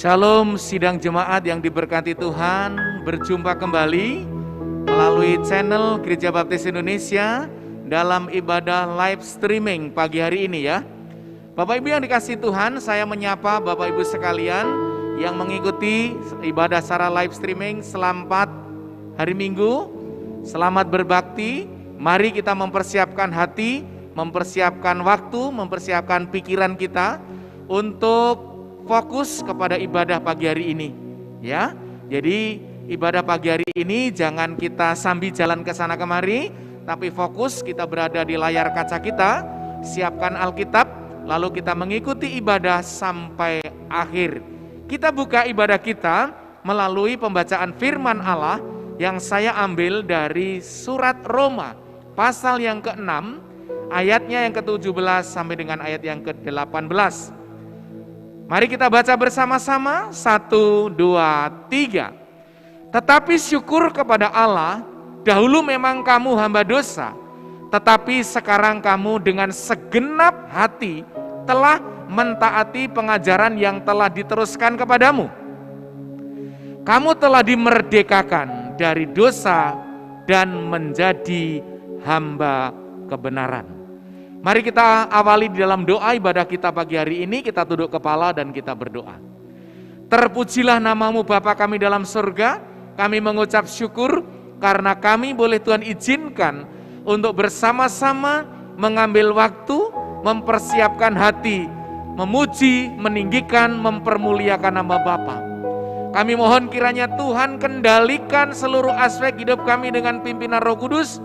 Shalom sidang jemaat yang diberkati Tuhan, berjumpa kembali melalui channel Gereja Baptis Indonesia dalam ibadah live streaming pagi hari ini ya. Bapak Ibu yang dikasihi Tuhan, saya menyapa Bapak Ibu sekalian yang mengikuti ibadah secara live streaming. Selamat hari Minggu, selamat berbakti. Mari kita mempersiapkan hati, mempersiapkan waktu, mempersiapkan pikiran kita untuk fokus kepada ibadah pagi hari ini ya. Jadi ibadah pagi hari ini jangan kita sambil jalan ke sana kemari, tapi fokus kita berada di layar kaca kita, siapkan Alkitab, lalu kita mengikuti ibadah sampai akhir. Kita buka ibadah kita melalui pembacaan firman Allah yang saya ambil dari surat Roma pasal yang ke-6 ayatnya yang ke-17 sampai dengan ayat yang ke-18. Mari kita baca bersama-sama, 1, 2, 3. Tetapi syukur kepada Allah, dahulu memang kamu hamba dosa, tetapi sekarang kamu dengan segenap hati telah mentaati pengajaran yang telah diteruskan kepadamu. Kamu telah dimerdekakan dari dosa dan menjadi hamba kebenaran. Mari kita awali di dalam doa ibadah kita pagi hari ini. Kita tunduk kepala dan kita berdoa. Terpujilah namamu Bapa kami dalam surga. Kami mengucap syukur karena kami boleh Tuhan izinkan untuk bersama-sama mengambil waktu, mempersiapkan hati, memuji, meninggikan, mempermuliakan nama Bapa. Kami mohon kiranya Tuhan kendalikan seluruh aspek hidup kami dengan pimpinan Roh Kudus,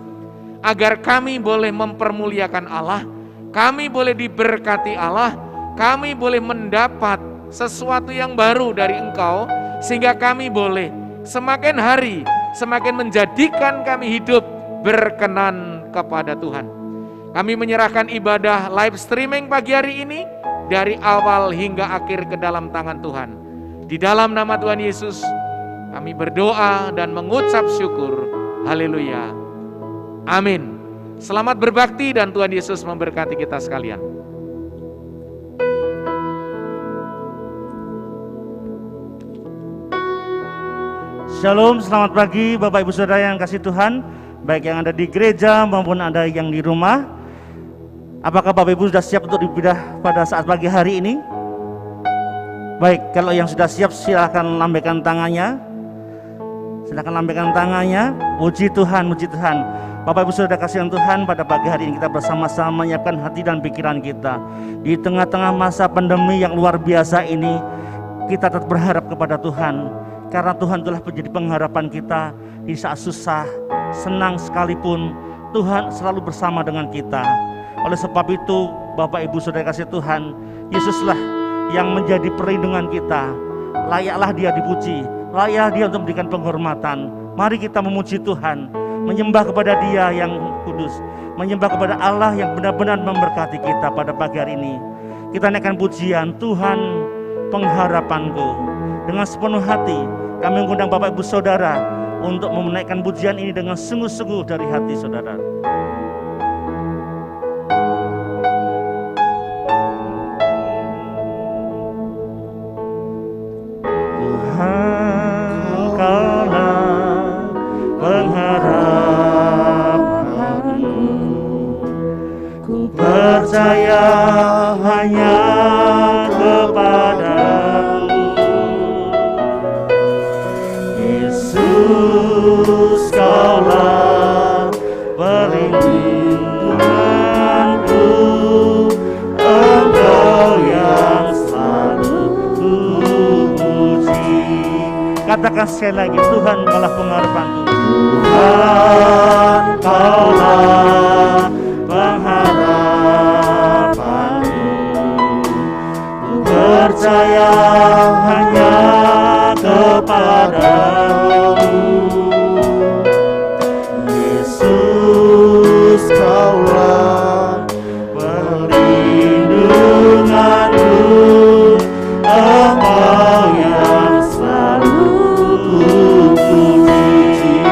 agar kami boleh mempermuliakan Allah, kami boleh diberkati Allah, kami boleh mendapat sesuatu yang baru dari Engkau, sehingga kami boleh semakin hari, semakin menjadikan kami hidup berkenan kepada Tuhan. Kami menyerahkan ibadah live streaming pagi hari ini, dari awal hingga akhir ke dalam tangan Tuhan. Di dalam nama Tuhan Yesus, kami berdoa dan mengucap syukur. Haleluya. Amin. Selamat berbakti dan Tuhan Yesus memberkati kita sekalian. Shalom, selamat pagi Bapak Ibu Saudara yang kasih Tuhan, baik yang ada di gereja maupun ada yang di rumah. Apakah Bapak Ibu sudah siap untuk ibadah pada saat pagi hari ini? Baik, kalau yang sudah siap silakan lambaikan tangannya. Silakan lambaikan tangannya. Puji Tuhan, puji Tuhan. Bapak Ibu Saudara kasihan Tuhan, pada pagi hari ini kita bersama-sama menyiapkan hati dan pikiran kita. Di tengah-tengah masa pandemi yang luar biasa ini, kita tetap berharap kepada Tuhan. Karena Tuhan telah menjadi pengharapan kita di saat susah, senang sekalipun, Tuhan selalu bersama dengan kita. Oleh sebab itu, Bapak Ibu Saudara kasih Tuhan, Yesuslah yang menjadi perlindungan kita. Layaklah Dia dipuji, layak Dia untuk memberikan penghormatan. Mari kita memuji Tuhan, menyembah kepada Dia yang kudus, menyembah kepada Allah yang benar-benar memberkati kita pada pagi hari ini. Kita naikkan pujian, Tuhan pengharapanku. Dengan sepenuh hati kami mengundang Bapak Ibu Saudara untuk menaikkan pujian ini dengan sungguh-sungguh dari hati saudara. Tuhan kaulah pengharapanku, ku percaya hanya kepadamu. Yesus kaulah perlindunganku, Engkau yang selalu ku puji. Katakan sekali lagi, Tuhan kaulah pengharapanku. Tuhan kaulah pengharapanku, ku percaya hanya kepadamu. Yesus kaulah perlindunganku, Engkau yang selalu ku puji.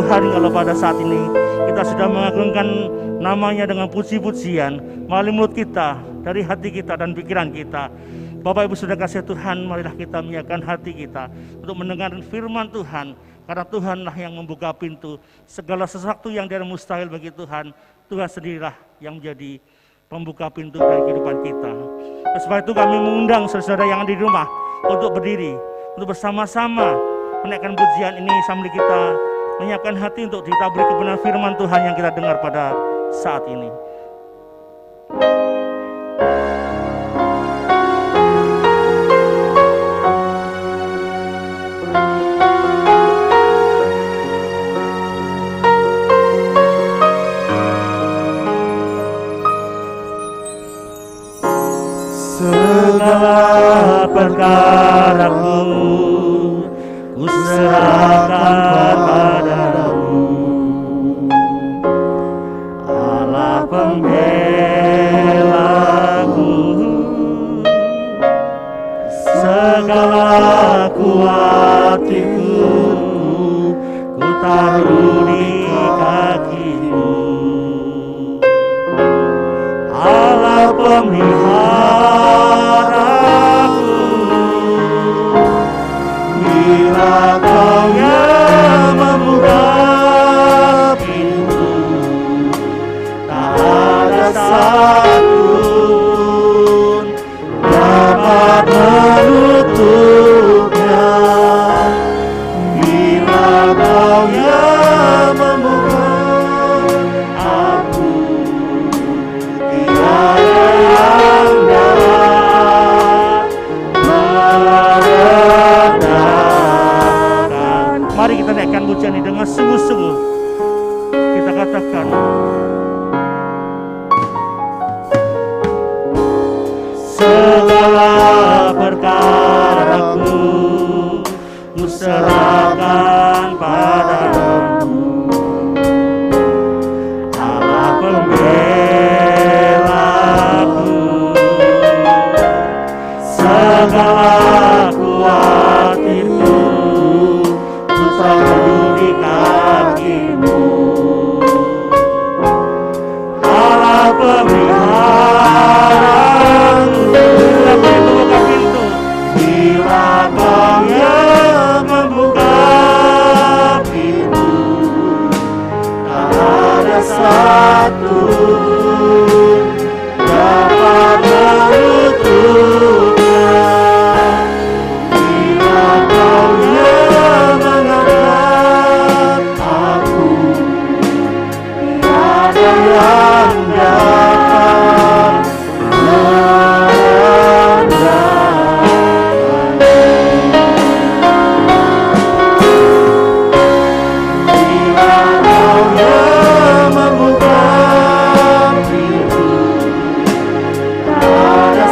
Tuhan kalau pada saat ini kita sudah mengagungkan namanya dengan puji-pujian melalui mulut kita, dari hati kita dan pikiran kita. Bapak Ibu Saudara kasih Tuhan, marilah kita menyiapkan hati kita untuk mendengar firman Tuhan, karena Tuhanlah yang membuka pintu. Segala sesuatu yang dari mustahil bagi Tuhan, Tuhan sendirilah yang menjadi pembuka pintu dari kehidupan kita. Sebab itu kami mengundang saudara-saudara yang ada di rumah untuk berdiri, untuk bersama-sama menaikkan pujian ini sambil kita menyiapkan hati untuk ditaburi kebenaran firman Tuhan yang kita dengar pada saat ini. Segala perkaraku ku serahkan padamu, Allah pembelaku. Segala kuatiku ku taruh di kakimu, Allah pemeliharaku. Bila Kau yang membuka pintu, tak ada satupun dapat menutupnya. Bila Kau yang membuka, aku tiada yang dapat meredahkan. Mari kita naikkan pujian ini dengan sungguh-sungguh. Kita katakan, segala perkaraku ku serahkan padamu, Allah pembelaku. Segala kuat itu ku taruh di kakimu, Allah pemeliharaku. Bila membuka pintu, bila Kau yang membuka pintu, tak ada satu dapat menutupnya. Bila Kau yang mengangkat aku, tiada yang dapat merendahkan. Bila Kau yang membuka pintu, tak ada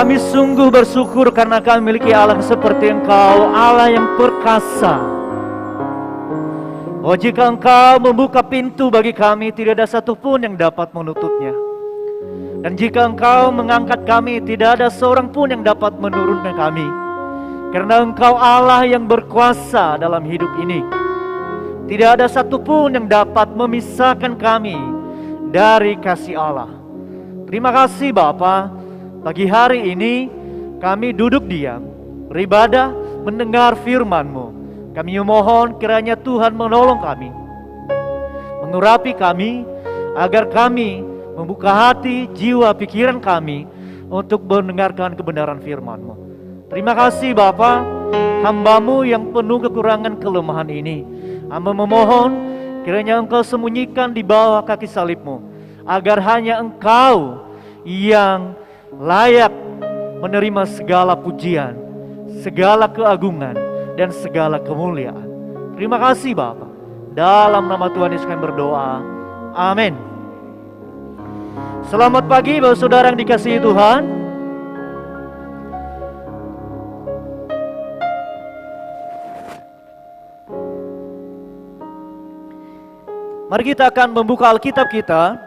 Kami sungguh bersyukur karena kami memiliki Allah seperti Engkau, Allah yang perkasa. Oh, jika Engkau membuka pintu bagi kami, tidak ada satupun yang dapat menutupnya. Dan jika Engkau mengangkat kami, tidak ada seorang pun yang dapat menurunkan kami. Karena Engkau Allah yang berkuasa dalam hidup ini. Tidak ada satupun yang dapat memisahkan kami dari kasih Allah. Terima kasih Bapa. Pagi hari ini kami duduk diam, beribadah, mendengar firman-Mu. Kami memohon kiranya Tuhan menolong kami, mengurapi kami, agar kami membuka hati, jiwa, pikiran kami untuk mendengarkan kebenaran firman-Mu. Terima kasih Bapa, hamba-Mu yang penuh kekurangan kelemahan ini. Hamba memohon kiranya Engkau sembunyikan di bawah kaki salib-Mu, agar hanya Engkau yang layak menerima segala pujian, segala keagungan, dan segala kemuliaan. Terima kasih Bapa. Dalam nama Tuhan Yesus kami berdoa. Amin. Selamat pagi Bapak Saudara yang dikasihi Tuhan. Mari kita akan membuka Alkitab kita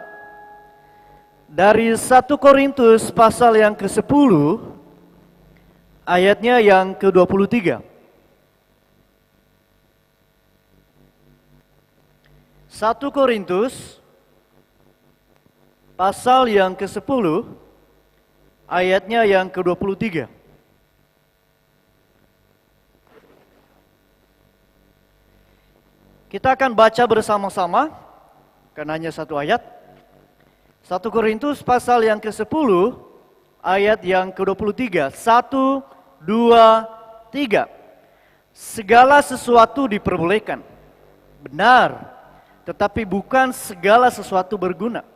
dari 1 Korintus pasal yang ke-10 ayatnya yang ke-23. 1 Korintus pasal yang ke-10 ayatnya yang ke-23. Kita akan baca bersama-sama, karena hanya satu ayat. 1 Korintus pasal yang ke-10 ayat yang ke-23. 1, 2, 3. Segala sesuatu diperbolehkan, benar, tetapi bukan segala sesuatu berguna.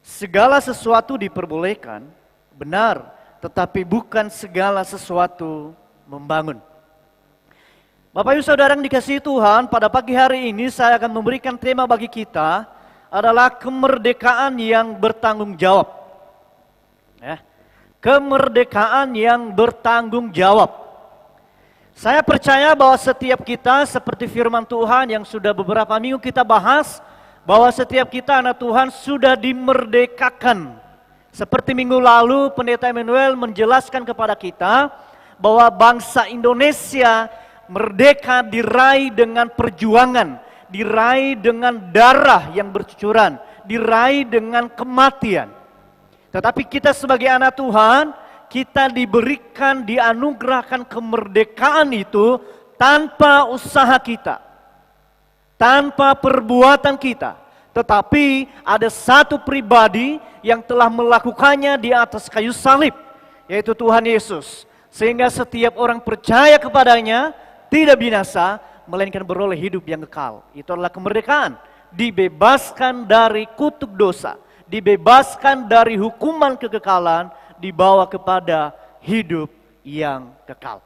Segala sesuatu diperbolehkan, benar, tetapi bukan segala sesuatu membangun. Bapak Ibu Saudara yang dikasihi Tuhan, pada pagi hari ini saya akan memberikan tema bagi kita adalah kemerdekaan yang bertanggung jawab. Ya. Kemerdekaan yang bertanggung jawab. Saya percaya bahwa setiap kita seperti firman Tuhan yang sudah beberapa minggu kita bahas, bahwa setiap kita anak Tuhan sudah dimerdekakan. Seperti minggu lalu Pendeta Emmanuel menjelaskan kepada kita bahwa bangsa Indonesia merdeka diraih dengan perjuangan, diraih dengan darah yang bercucuran, diraih dengan kematian. Tetapi kita sebagai anak Tuhan, kita diberikan, dianugerahkan kemerdekaan itu tanpa usaha kita, tanpa perbuatan kita. Tetapi ada satu pribadi yang telah melakukannya di atas kayu salib, yaitu Tuhan Yesus. Sehingga setiap orang percaya kepadanya tidak binasa, melainkan beroleh hidup yang kekal. Itu adalah kemerdekaan. Dibebaskan dari kutuk dosa, dibebaskan dari hukuman kekekalan, dibawa kepada hidup yang kekal.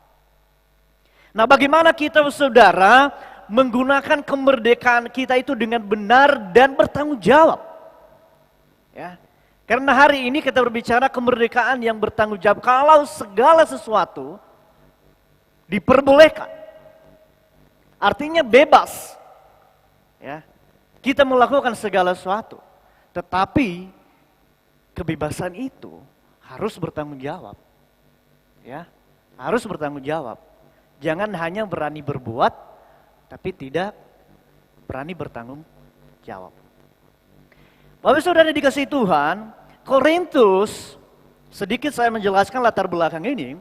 Nah, bagaimana kita saudara menggunakan kemerdekaan kita itu dengan benar dan bertanggung jawab? Ya. Karena hari ini kita berbicara kemerdekaan yang bertanggung jawab. Kalau segala sesuatu diperbolehkan, artinya bebas. Ya. Kita melakukan segala sesuatu. Tetapi kebebasan itu harus bertanggung jawab. Ya, harus bertanggung jawab. Jangan hanya berani berbuat tapi tidak berani bertanggung jawab. Bapak Saudara dikasihi Tuhan, Korintus, sedikit saya menjelaskan latar belakang ini.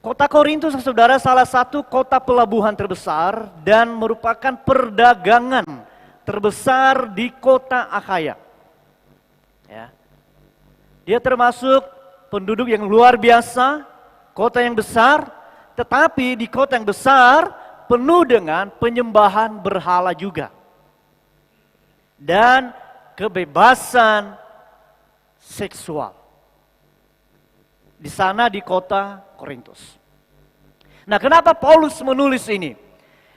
Kota Korintus saudara salah satu kota pelabuhan terbesar dan merupakan perdagangan terbesar di kota Akhaya. Ya. Dia termasuk penduduk yang luar biasa, kota yang besar, tetapi di kota yang besar penuh dengan penyembahan berhala juga. Dan kebebasan seksual. Di sana di kota Korintus. Nah, kenapa Paulus menulis ini?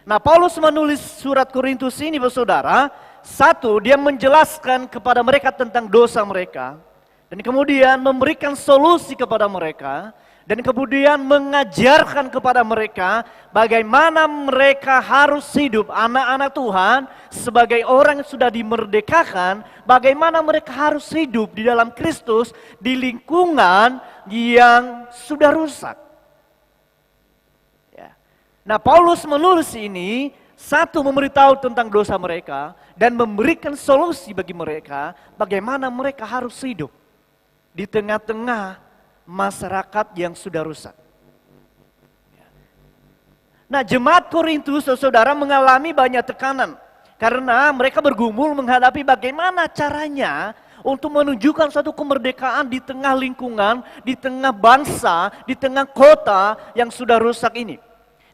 Nah, Paulus menulis surat Korintus ini, saudara. Satu, dia menjelaskan kepada mereka tentang dosa mereka. Dan kemudian memberikan solusi kepada mereka. Dan kemudian mengajarkan kepada mereka bagaimana mereka harus hidup anak-anak Tuhan sebagai orang yang sudah dimerdekakan. Bagaimana mereka harus hidup di dalam Kristus di lingkungan yang sudah rusak. Ya. Nah, Paulus menulis ini, satu, memberitahu tentang dosa mereka dan memberikan solusi bagi mereka bagaimana mereka harus hidup di tengah-tengah masyarakat yang sudah rusak. Nah, jemaat Korintus, saudara, mengalami banyak tekanan karena mereka bergumul menghadapi bagaimana caranya untuk menunjukkan suatu kemerdekaan di tengah lingkungan, di tengah bangsa, di tengah kota yang sudah rusak ini.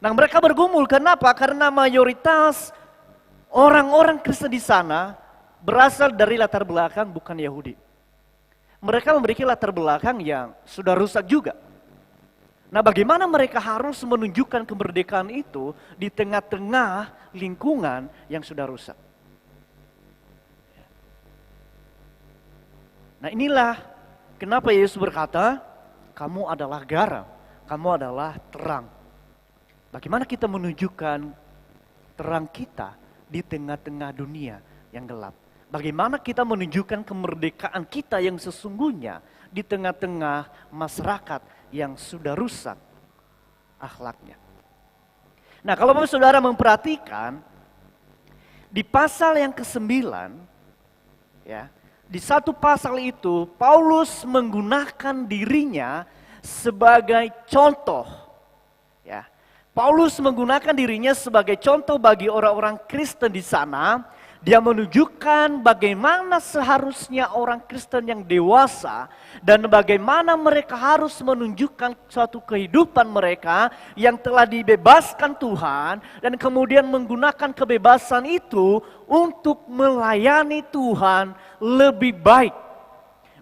Nah, mereka bergumul, kenapa? Karena mayoritas orang-orang Kristen di sana berasal dari latar belakang bukan Yahudi. Mereka memiliki latar belakang yang sudah rusak juga. Nah, bagaimana mereka harus menunjukkan kemerdekaan itu di tengah-tengah lingkungan yang sudah rusak? Nah, inilah kenapa Yesus berkata, kamu adalah garam, kamu adalah terang. Bagaimana kita menunjukkan terang kita di tengah-tengah dunia yang gelap? Bagaimana kita menunjukkan kemerdekaan kita yang sesungguhnya di tengah-tengah masyarakat yang sudah rusak akhlaknya. Nah, kalau saudara memperhatikan di pasal yang ke-9, ya, di satu pasal itu Paulus menggunakan dirinya sebagai contoh. Ya, Paulus menggunakan dirinya sebagai contoh bagi orang-orang Kristen di sana. Dia menunjukkan bagaimana seharusnya orang Kristen yang dewasa dan bagaimana mereka harus menunjukkan suatu kehidupan mereka yang telah dibebaskan Tuhan dan kemudian menggunakan kebebasan itu untuk melayani Tuhan lebih baik.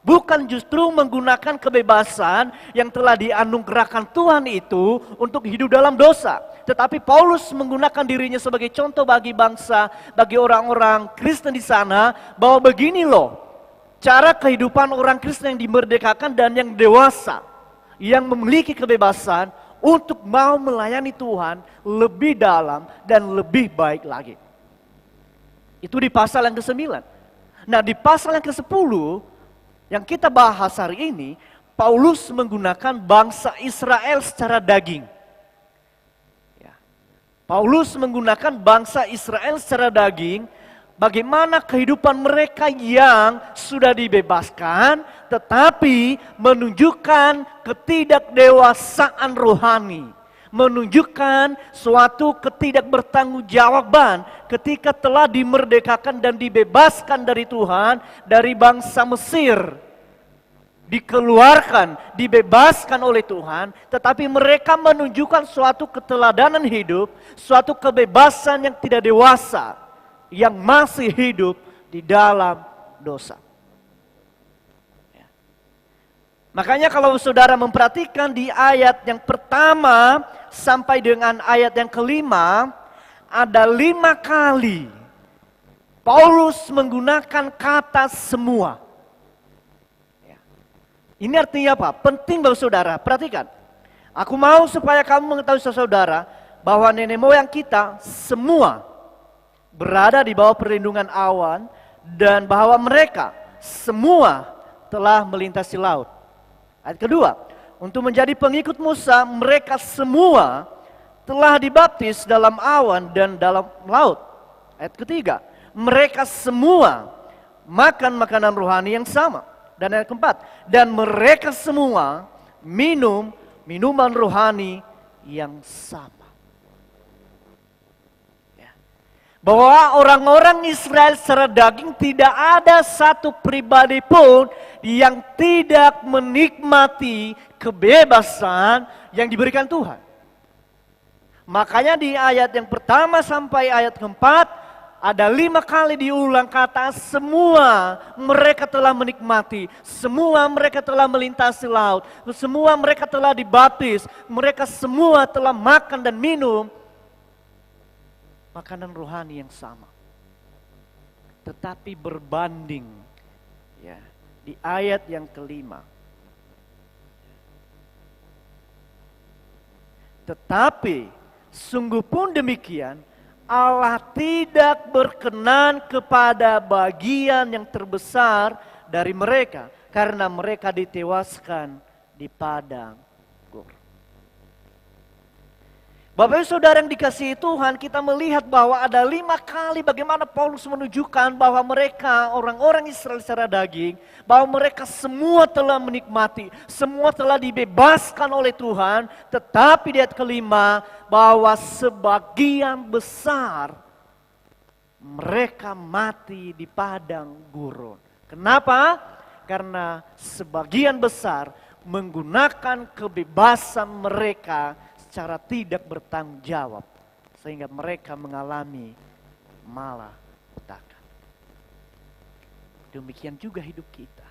Bukan justru menggunakan kebebasan yang telah dianugerahkan Tuhan itu untuk hidup dalam dosa. Tetapi Paulus menggunakan dirinya sebagai contoh bagi bangsa, bagi orang-orang Kristen di sana, bahwa begini loh, cara kehidupan orang Kristen yang dimerdekakan dan yang dewasa, yang memiliki kebebasan untuk mau melayani Tuhan lebih dalam dan lebih baik lagi. Itu di pasal yang ke-9. Nah, di pasal yang ke-10, yang kita bahas hari ini, Paulus menggunakan bangsa Israel secara daging. Ya. Paulus menggunakan bangsa Israel secara daging, bagaimana kehidupan mereka yang sudah dibebaskan, tetapi menunjukkan ketidakdewasaan rohani. Menunjukkan suatu ketidakbertanggungjawaban ketika telah dimerdekakan dan dibebaskan dari Tuhan, dari bangsa Mesir. Dikeluarkan, dibebaskan oleh Tuhan, tetapi mereka menunjukkan suatu keteladanan hidup, suatu kebebasan yang tidak dewasa, yang masih hidup di dalam dosa. Makanya kalau saudara memperhatikan di ayat yang pertama sampai dengan ayat yang kelima, ada 5 kali Paulus menggunakan kata semua. Ini artinya apa? Penting bagi saudara, perhatikan. Aku mau supaya kamu mengetahui saudara bahwa nenek moyang kita semua berada di bawah perlindungan awan dan bahwa mereka semua telah melintasi laut. Ayat kedua, untuk menjadi pengikut Musa, mereka semua telah dibaptis dalam awan dan dalam laut. Ayat ketiga, mereka semua makan makanan rohani yang sama. Dan ayat keempat, dan mereka semua minum minuman rohani yang sama. Bahwa orang-orang Israel secara daging tidak ada satu pribadi pun yang tidak menikmati kebebasan yang diberikan Tuhan. Makanya di ayat yang pertama sampai ayat keempat ada 5 kali diulang kata semua mereka telah menikmati, semua mereka telah melintasi laut, semua mereka telah dibaptis, mereka semua telah makan dan minum makanan rohani yang sama. Tetapi berbanding ya di ayat yang kelima. Tetapi sungguh pun demikian, Allah tidak berkenan kepada bagian yang terbesar dari mereka, karena mereka ditewaskan di padang Gur. Bapak Ibu Saudara yang dikasihi Tuhan, kita melihat bahwa ada 5 kali bagaimana Paulus menunjukkan bahwa mereka orang-orang Israel secara daging, bahwa mereka semua telah menikmati, semua telah dibebaskan oleh Tuhan, tetapi di ayat kelima bahwa sebagian besar mereka mati di padang gurun. Kenapa? Karena sebagian besar menggunakan kebebasan mereka secara tidak bertanggung jawab, sehingga mereka mengalami malapetaka. Demikian juga hidup kita.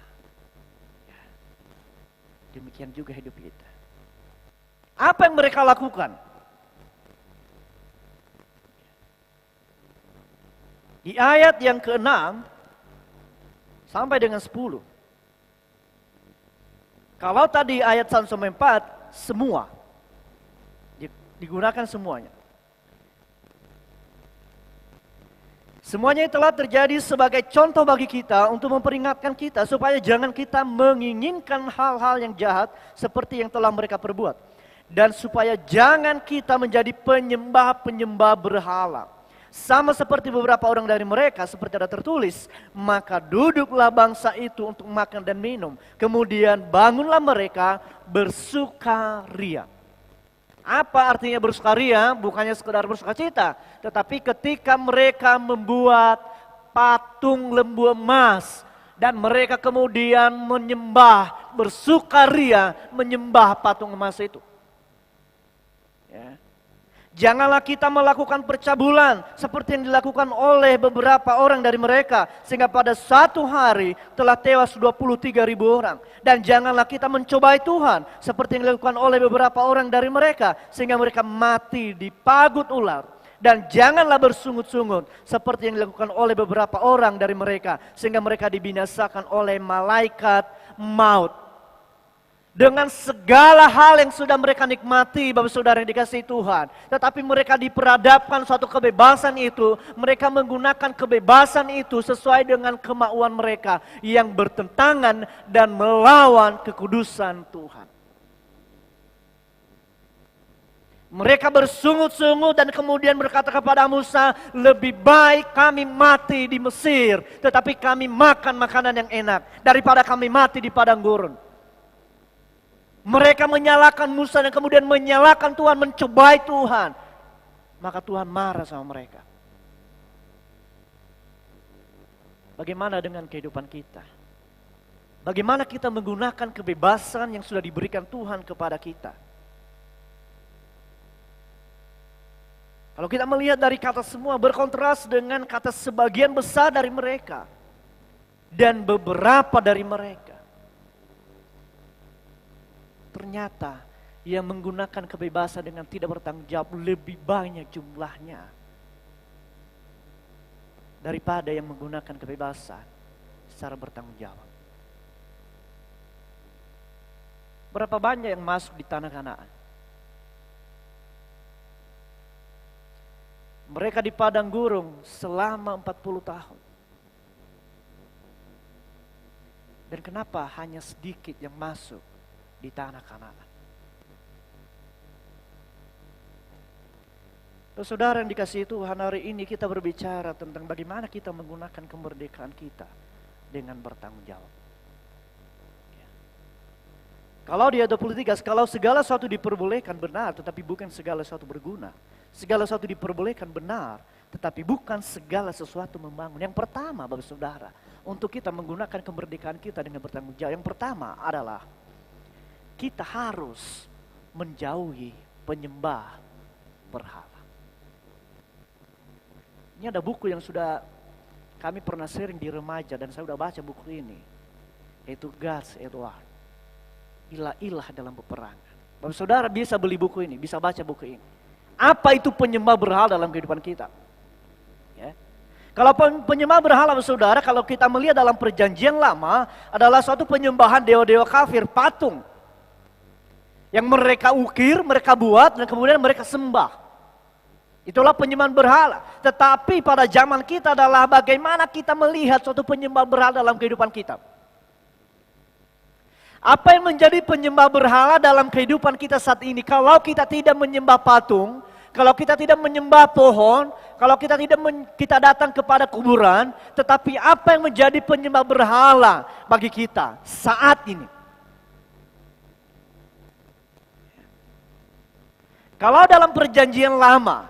Demikian juga hidup kita. Apa yang mereka lakukan? Di ayat yang ke-6 sampai dengan 10. Kalau tadi ayat 1 sampai 4 semua digunakan semuanya. Semuanya telah terjadi sebagai contoh bagi kita untuk memperingatkan kita supaya jangan kita menginginkan hal-hal yang jahat seperti yang telah mereka perbuat. Dan supaya jangan kita menjadi penyembah-penyembah berhala. Sama seperti beberapa orang dari mereka, seperti ada tertulis, maka duduklah bangsa itu untuk makan dan minum. Kemudian bangunlah mereka bersukaria. Apa artinya bersukaria? Bukannya sekedar bersukacita, tetapi ketika mereka membuat patung lembu emas dan mereka kemudian menyembah, bersukaria menyembah patung emas itu. Ya. Janganlah kita melakukan percabulan seperti yang dilakukan oleh beberapa orang dari mereka. Sehingga pada satu hari telah tewas 23.000 orang. Dan janganlah kita mencobai Tuhan seperti yang dilakukan oleh beberapa orang dari mereka. Sehingga mereka mati di pagut ular. Dan janganlah bersungut-sungut seperti yang dilakukan oleh beberapa orang dari mereka. Sehingga mereka dibinasakan oleh malaikat maut. Dengan segala hal yang sudah mereka nikmati, Bapak Saudara yang dikasihi Tuhan. Tetapi mereka diperhadapkan suatu kebebasan itu. Mereka menggunakan kebebasan itu sesuai dengan kemauan mereka. Yang bertentangan dan melawan kekudusan Tuhan. Mereka bersungut-sungut dan kemudian berkata kepada Musa, lebih baik kami mati di Mesir. Tetapi kami makan makanan yang enak daripada kami mati di padang gurun. Mereka menyalahkan Musa dan kemudian menyalahkan Tuhan, mencobai Tuhan. Maka Tuhan marah sama mereka. Bagaimana dengan kehidupan kita? Bagaimana kita menggunakan kebebasan yang sudah diberikan Tuhan kepada kita? Kalau kita melihat dari kata semua berkontras dengan kata sebagian besar dari mereka. Dan beberapa dari mereka. Ternyata yang menggunakan kebebasan dengan tidak bertanggung jawab lebih banyak jumlahnya daripada yang menggunakan kebebasan secara bertanggung jawab. Berapa banyak yang masuk di tanah Kanaan? Mereka di padang gurun selama 40 tahun. Dan kenapa hanya sedikit yang masuk di tanah Kanaan? Saudara yang dikasihi Tuhan, hari ini kita berbicara tentang bagaimana kita menggunakan kemerdekaan kita dengan bertanggung jawab. Ya. Kalau di ayat 23, kalau segala sesuatu diperbolehkan benar, tetapi bukan segala sesuatu berguna. Segala sesuatu diperbolehkan benar, tetapi bukan segala sesuatu membangun. Yang pertama, Bapak Saudara, untuk kita menggunakan kemerdekaan kita dengan bertanggung jawab, yang pertama adalah kita harus menjauhi penyembah berhala. Ini ada buku yang sudah kami pernah sharing di remaja dan saya sudah baca buku ini. Yaitu God's Edward. Ilah-ilah dalam peperangan. Bapak Saudara bisa beli buku ini, bisa baca buku ini. Apa itu penyembah berhala dalam kehidupan kita? Ya. Kalau penyembah berhala, saudara, kalau kita melihat dalam perjanjian lama adalah suatu penyembahan dewa-dewa kafir, patung. Yang mereka ukir, mereka buat, dan kemudian mereka sembah. Itulah penyembahan berhala. Tetapi pada zaman kita adalah bagaimana kita melihat suatu penyembah berhala dalam kehidupan kita. Apa yang menjadi penyembah berhala dalam kehidupan kita saat ini? Kalau kita tidak menyembah patung, kalau kita tidak menyembah pohon, kalau kita tidak kita datang kepada kuburan, tetapi apa yang menjadi penyembah berhala bagi kita saat ini? Kalau dalam perjanjian lama,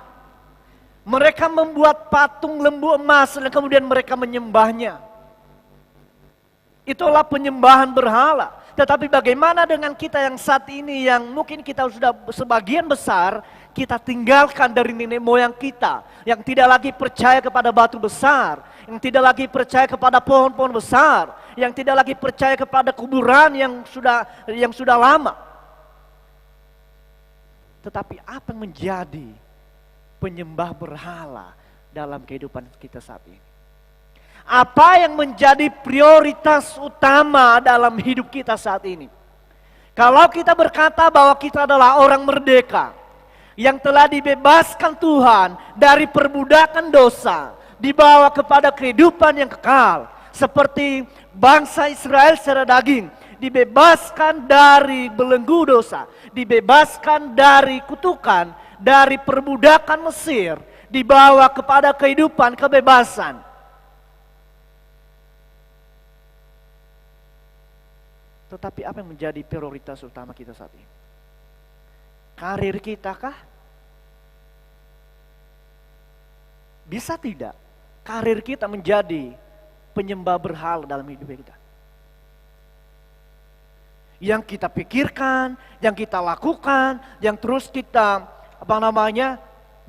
mereka membuat patung lembu emas dan kemudian mereka menyembahnya. Itulah penyembahan berhala. Tetapi bagaimana dengan kita yang saat ini yang mungkin kita sudah sebagian besar kita tinggalkan dari nenek moyang kita. Yang tidak lagi percaya kepada batu besar. Yang tidak lagi percaya kepada pohon-pohon besar. Yang tidak lagi percaya kepada kuburan yang sudah lama. Tetapi apa yang menjadi penyembah berhala dalam kehidupan kita saat ini? Apa yang menjadi prioritas utama dalam hidup kita saat ini? Kalau kita berkata bahwa kita adalah orang merdeka yang telah dibebaskan Tuhan dari perbudakan dosa, dibawa kepada kehidupan yang kekal, seperti bangsa Israel secara daging, dibebaskan dari belenggu dosa, dibebaskan dari kutukan, dari perbudakan Mesir, dibawa kepada kehidupan kebebasan. Tetapi apa yang menjadi prioritas utama kita saat ini? Karir kita kah? Bisa tidak karir kita menjadi penyembah berhala dalam hidup kita? Yang kita pikirkan, yang kita lakukan, yang terus kita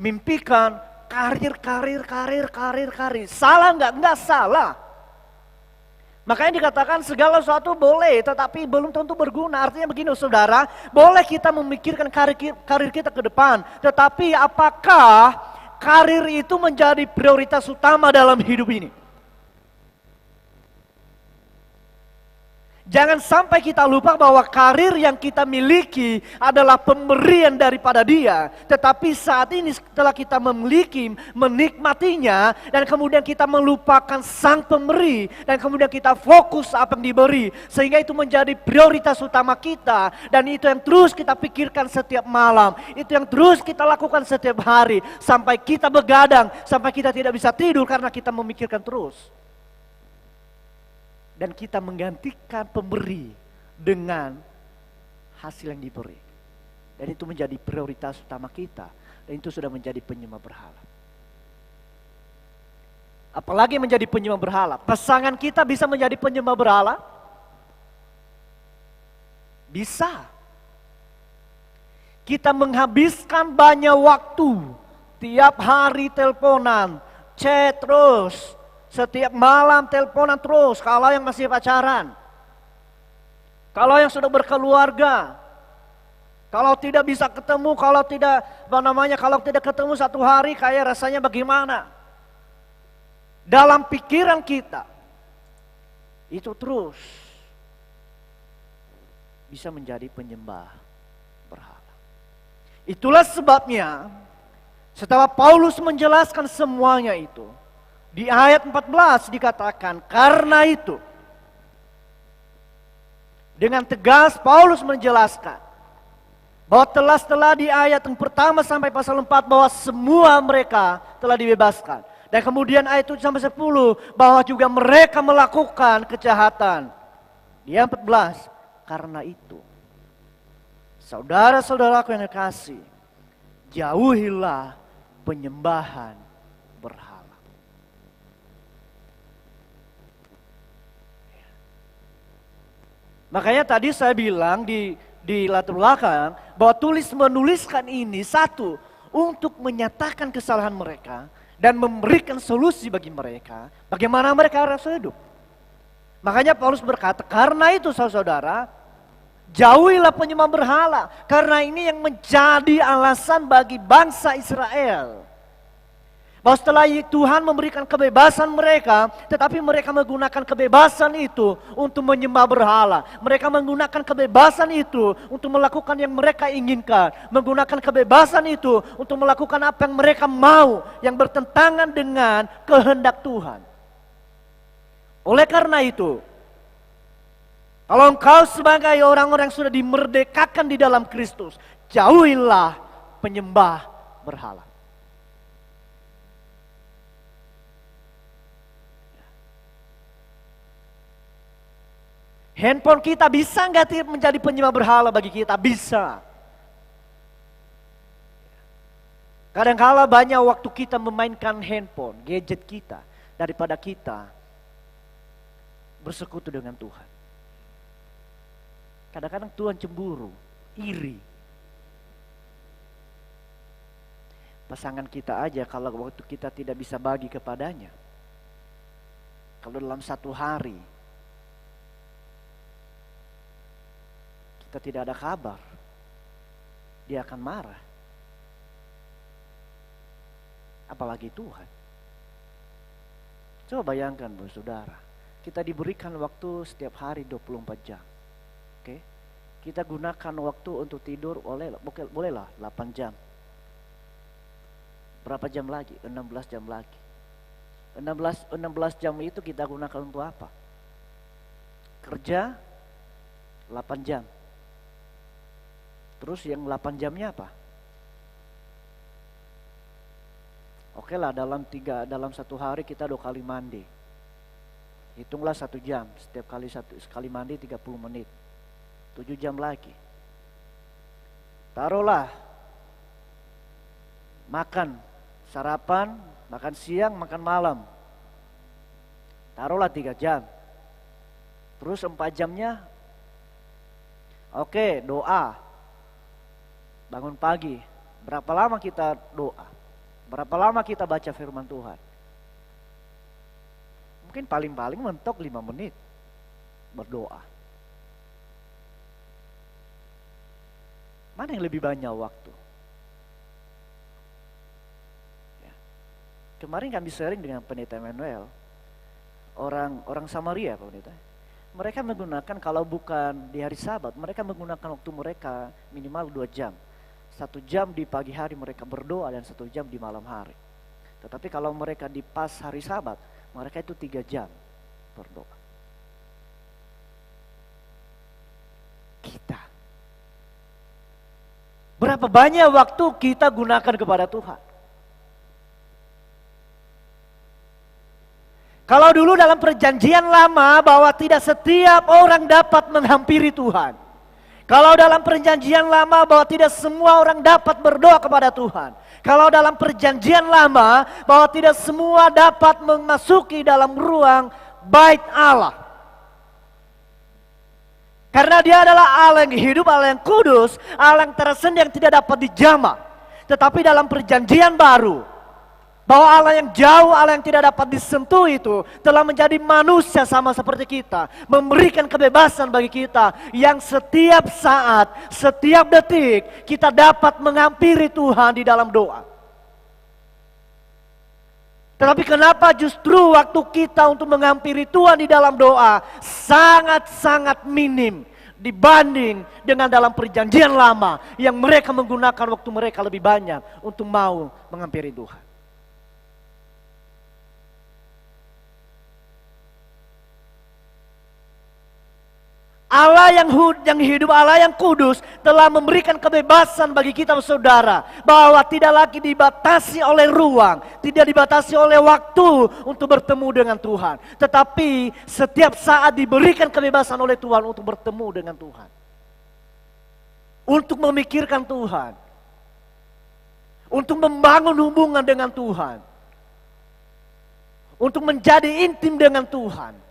mimpikan, karir. Salah nggak? Nggak salah. Makanya dikatakan segala sesuatu boleh, tetapi belum tentu berguna. Artinya begini saudara, boleh kita memikirkan karir kita ke depan. Tetapi apakah karir itu menjadi prioritas utama dalam hidup ini? Jangan sampai kita lupa bahwa karir yang kita miliki adalah pemberian daripada Dia. Tetapi saat ini setelah kita menikmatinya, dan kemudian kita melupakan Sang Pemberi, dan kemudian kita fokus apa yang diberi, sehingga itu menjadi prioritas utama kita, dan itu yang terus kita pikirkan setiap malam, itu yang terus kita lakukan setiap hari, sampai kita begadang, sampai kita tidak bisa tidur karena kita memikirkan terus. Dan kita menggantikan pemberi dengan hasil yang diberi. Dan itu menjadi prioritas utama kita. Dan itu sudah menjadi penyembah berhala. Apalagi menjadi penyembah berhala. Pasangan kita bisa menjadi penyembah berhala? Bisa. Kita menghabiskan banyak waktu. Tiap hari teleponan, chat terus. Setiap malam teleponan terus, kalau yang masih pacaran. Kalau yang sudah berkeluarga. Kalau tidak bisa ketemu, kalau tidak ketemu satu hari, kayak rasanya bagaimana? Dalam pikiran kita, itu terus bisa menjadi penyembah berhala. Itulah sebabnya, setelah Paulus menjelaskan semuanya itu, di ayat 14 dikatakan, karena itu, dengan tegas Paulus menjelaskan, bahwa setelah di ayat yang pertama sampai pasal 4, bahwa semua mereka telah dibebaskan. Dan kemudian ayat 7 sampai 10, bahwa juga mereka melakukan kejahatan. Di ayat 14, karena itu, saudara-saudaraku yang dikasihi, jauhilah penyembahan berhala. Makanya tadi saya bilang di latar belakang bahwa menuliskan ini satu untuk menyatakan kesalahan mereka dan memberikan solusi bagi mereka bagaimana mereka harus hidup. Makanya Paulus berkata, karena itu saudara, jauhilah penyembah berhala, karena ini yang menjadi alasan bagi bangsa Israel. Bahwa setelah Tuhan memberikan kebebasan mereka, tetapi mereka menggunakan kebebasan itu untuk menyembah berhala. Mereka menggunakan kebebasan itu untuk melakukan yang mereka inginkan. Menggunakan kebebasan itu untuk melakukan apa yang mereka mau, yang bertentangan dengan kehendak Tuhan. Oleh karena itu, kalau engkau sebagai orang-orang yang sudah dimerdekakan di dalam Kristus, jauhilah penyembah berhala. Handphone kita bisa nggak menjadi penyembah berhala bagi kita? Bisa. Kadang-kala banyak waktu kita memainkan handphone, gadget kita, daripada kita bersekutu dengan Tuhan. Kadang-kadang Tuhan cemburu, iri. Pasangan kita aja kalau waktu kita tidak bisa bagi kepadanya. Kalau dalam satu hari kita tidak ada kabar, dia akan marah. Apalagi Tuhan. Coba bayangkan saudara, kita diberikan waktu setiap hari 24 jam. Oke? Kita gunakan waktu untuk tidur bolehlah 8 jam. Berapa jam lagi? 16 jam lagi. 16 jam itu kita gunakan untuk apa? Kerja 8 jam. Terus yang 8 jamnya apa? Oke lah, dalam satu hari kita 2 kali mandi. Hitunglah 1 jam, setiap sekali mandi 30 menit. 7 jam lagi. Taruhlah makan, sarapan, makan siang, makan malam. Taruhlah 3 jam. Terus 4 jamnya, oke, doa. Bangun pagi, berapa lama kita doa? Berapa lama kita baca firman Tuhan? Mungkin paling-paling mentok 5 menit berdoa. Mana yang lebih banyak waktu? Ya. Kemarin kami sharing dengan Pendeta Emmanuel, orang Samaria, Pak Pendeta. Mereka menggunakan, kalau bukan di hari Sabat, mereka menggunakan waktu mereka minimal 2 jam. 1 jam di pagi hari mereka berdoa dan 1 jam di malam hari. Tetapi kalau mereka di pas hari Sabat, mereka itu 3 jam berdoa. Kita, berapa banyak waktu kita gunakan kepada Tuhan? Kalau dulu dalam perjanjian lama bahwa tidak setiap orang dapat menghampiri Tuhan. Kalau dalam perjanjian lama bahwa tidak semua orang dapat berdoa kepada Tuhan. Kalau dalam perjanjian lama bahwa tidak semua dapat memasuki dalam ruang bait Allah. Karena dia adalah Allah yang hidup, Allah yang kudus, Allah yang tersendiri yang tidak dapat dijamah. Tetapi dalam perjanjian baru, bahwa Allah yang jauh, Allah yang tidak dapat disentuh itu telah menjadi manusia sama seperti kita. Memberikan kebebasan bagi kita yang setiap saat, setiap detik kita dapat menghampiri Tuhan di dalam doa. Tetapi kenapa justru waktu kita untuk menghampiri Tuhan di dalam doa sangat-sangat minim dibanding dengan dalam perjanjian lama yang mereka menggunakan waktu mereka lebih banyak untuk mau menghampiri Tuhan. Allah yang hidup, Allah yang kudus telah memberikan kebebasan bagi kita saudara. Bahwa tidak lagi dibatasi oleh ruang, tidak dibatasi oleh waktu untuk bertemu dengan Tuhan. Tetapi setiap saat diberikan kebebasan oleh Tuhan untuk bertemu dengan Tuhan. Untuk memikirkan Tuhan. Untuk membangun hubungan dengan Tuhan. Untuk menjadi intim dengan Tuhan.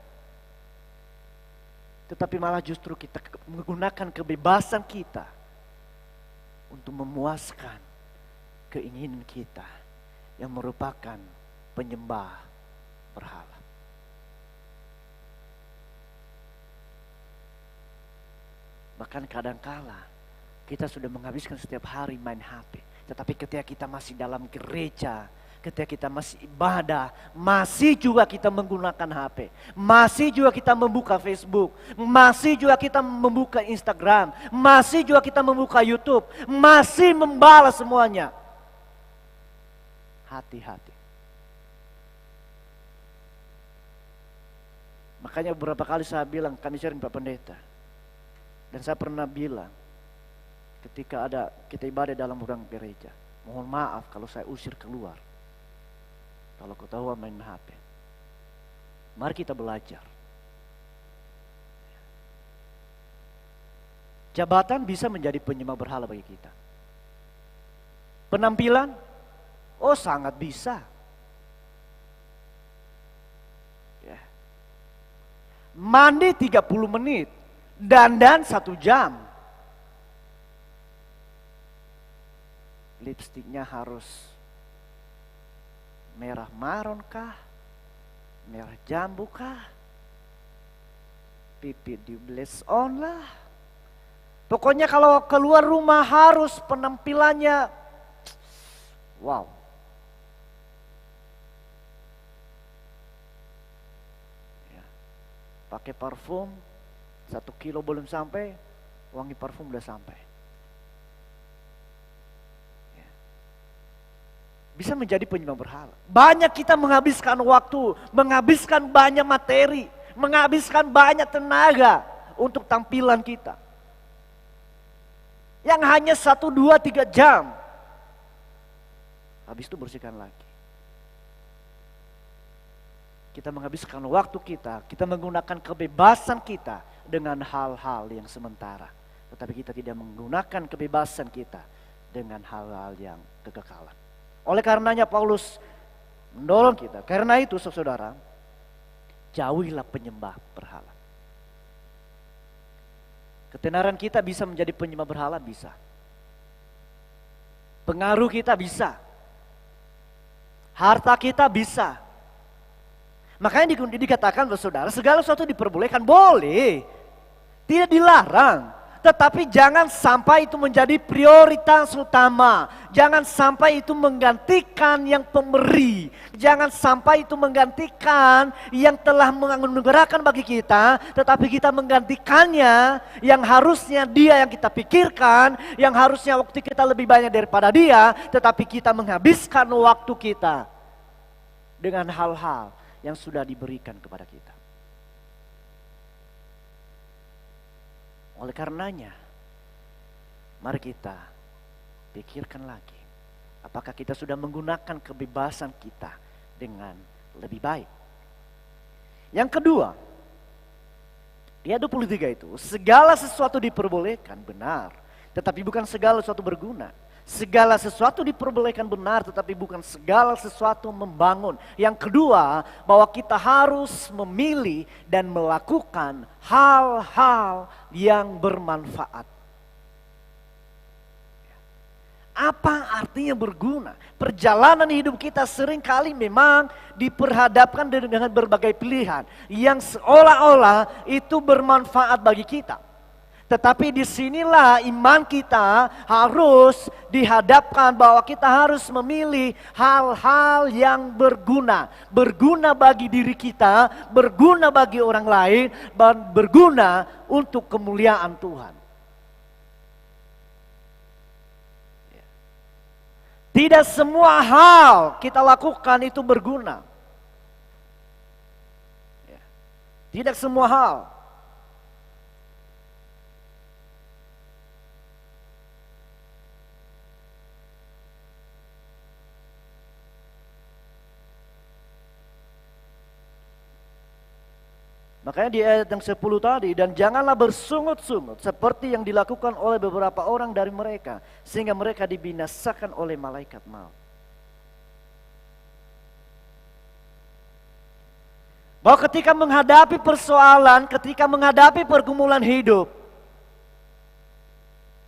Tetapi malah justru kita menggunakan kebebasan kita untuk memuaskan keinginan kita yang merupakan penyembah berhala. Bahkan kadangkala kita sudah menghabiskan setiap hari main HP. Tetapi ketika kita masih dalam gereja, Ketika kita masih ibadah, masih juga kita menggunakan HP, masih juga kita membuka Facebook, masih juga kita membuka Instagram, masih juga kita membuka YouTube, masih membalas semuanya. Hati-hati. Makanya beberapa kali saya bilang, kami sharing Pak Pendeta, dan saya pernah bilang, ketika kita ibadah dalam ruang gereja, mohon maaf kalau saya usir keluar. Kalau ketahuan main HP, mari kita belajar. Jabatan bisa menjadi penyembah berhala bagi kita. Penampilan, oh sangat bisa. Ya. Mandi 30 menit, dandan 1 jam. Lipstiknya harus merah maron kah? Merah jambu kah? Pipi di blaze on lah. Pokoknya kalau keluar rumah harus penampilannya wow. Ya. Pakai parfum 1 kilo belum sampai, wangi parfum udah sampai. Bisa menjadi penyembah berhala. Banyak kita menghabiskan waktu, menghabiskan banyak materi, menghabiskan banyak tenaga untuk tampilan kita. Yang hanya 1, 2, 3 jam. Habis itu bersihkan lagi. Kita menghabiskan waktu kita menggunakan kebebasan kita dengan hal-hal yang sementara. Tetapi kita tidak menggunakan kebebasan kita dengan hal-hal yang kekekalan. Oleh karenanya Paulus mendorong kita. Karena itu saudara, jauhilah penyembah berhala. Ketenaran kita bisa menjadi penyembah berhala, bisa. Pengaruh kita bisa. Harta kita bisa. Makanya dikatakan saudara, segala sesuatu diperbolehkan, boleh. Tidak dilarang. Tetapi jangan sampai itu menjadi prioritas utama. Jangan sampai itu menggantikan yang pemberi. Jangan sampai itu menggantikan yang telah menganugerahkan bagi kita. Tetapi kita menggantikannya yang harusnya dia yang kita pikirkan. Yang harusnya waktu kita lebih banyak daripada dia. Tetapi kita menghabiskan waktu kita dengan hal-hal yang sudah diberikan kepada kita. Oleh karenanya, mari kita pikirkan lagi. Apakah kita sudah menggunakan kebebasan kita dengan lebih baik? Yang kedua, di ayat 23 itu, segala sesuatu diperbolehkan, benar. Tetapi bukan segala sesuatu berguna. Segala sesuatu diperbolehkan benar, tetapi bukan segala sesuatu membangun. Yang kedua, bahwa kita harus memilih dan melakukan hal-hal yang bermanfaat. Apa artinya berguna? Perjalanan hidup kita seringkali memang diperhadapkan dengan berbagai pilihan yang seolah-olah itu bermanfaat bagi kita. Tetapi disinilah iman kita harus dihadapkan bahwa kita harus memilih hal-hal yang berguna. Berguna bagi diri kita, berguna bagi orang lain, dan berguna untuk kemuliaan Tuhan. Tidak semua hal kita lakukan itu berguna. Tidak semua hal. Makanya di ayat yang 10 tadi, dan janganlah bersungut-sungut seperti yang dilakukan oleh beberapa orang dari mereka, sehingga mereka dibinasakan oleh malaikat maut. Bahwa ketika menghadapi persoalan, ketika menghadapi pergumulan hidup,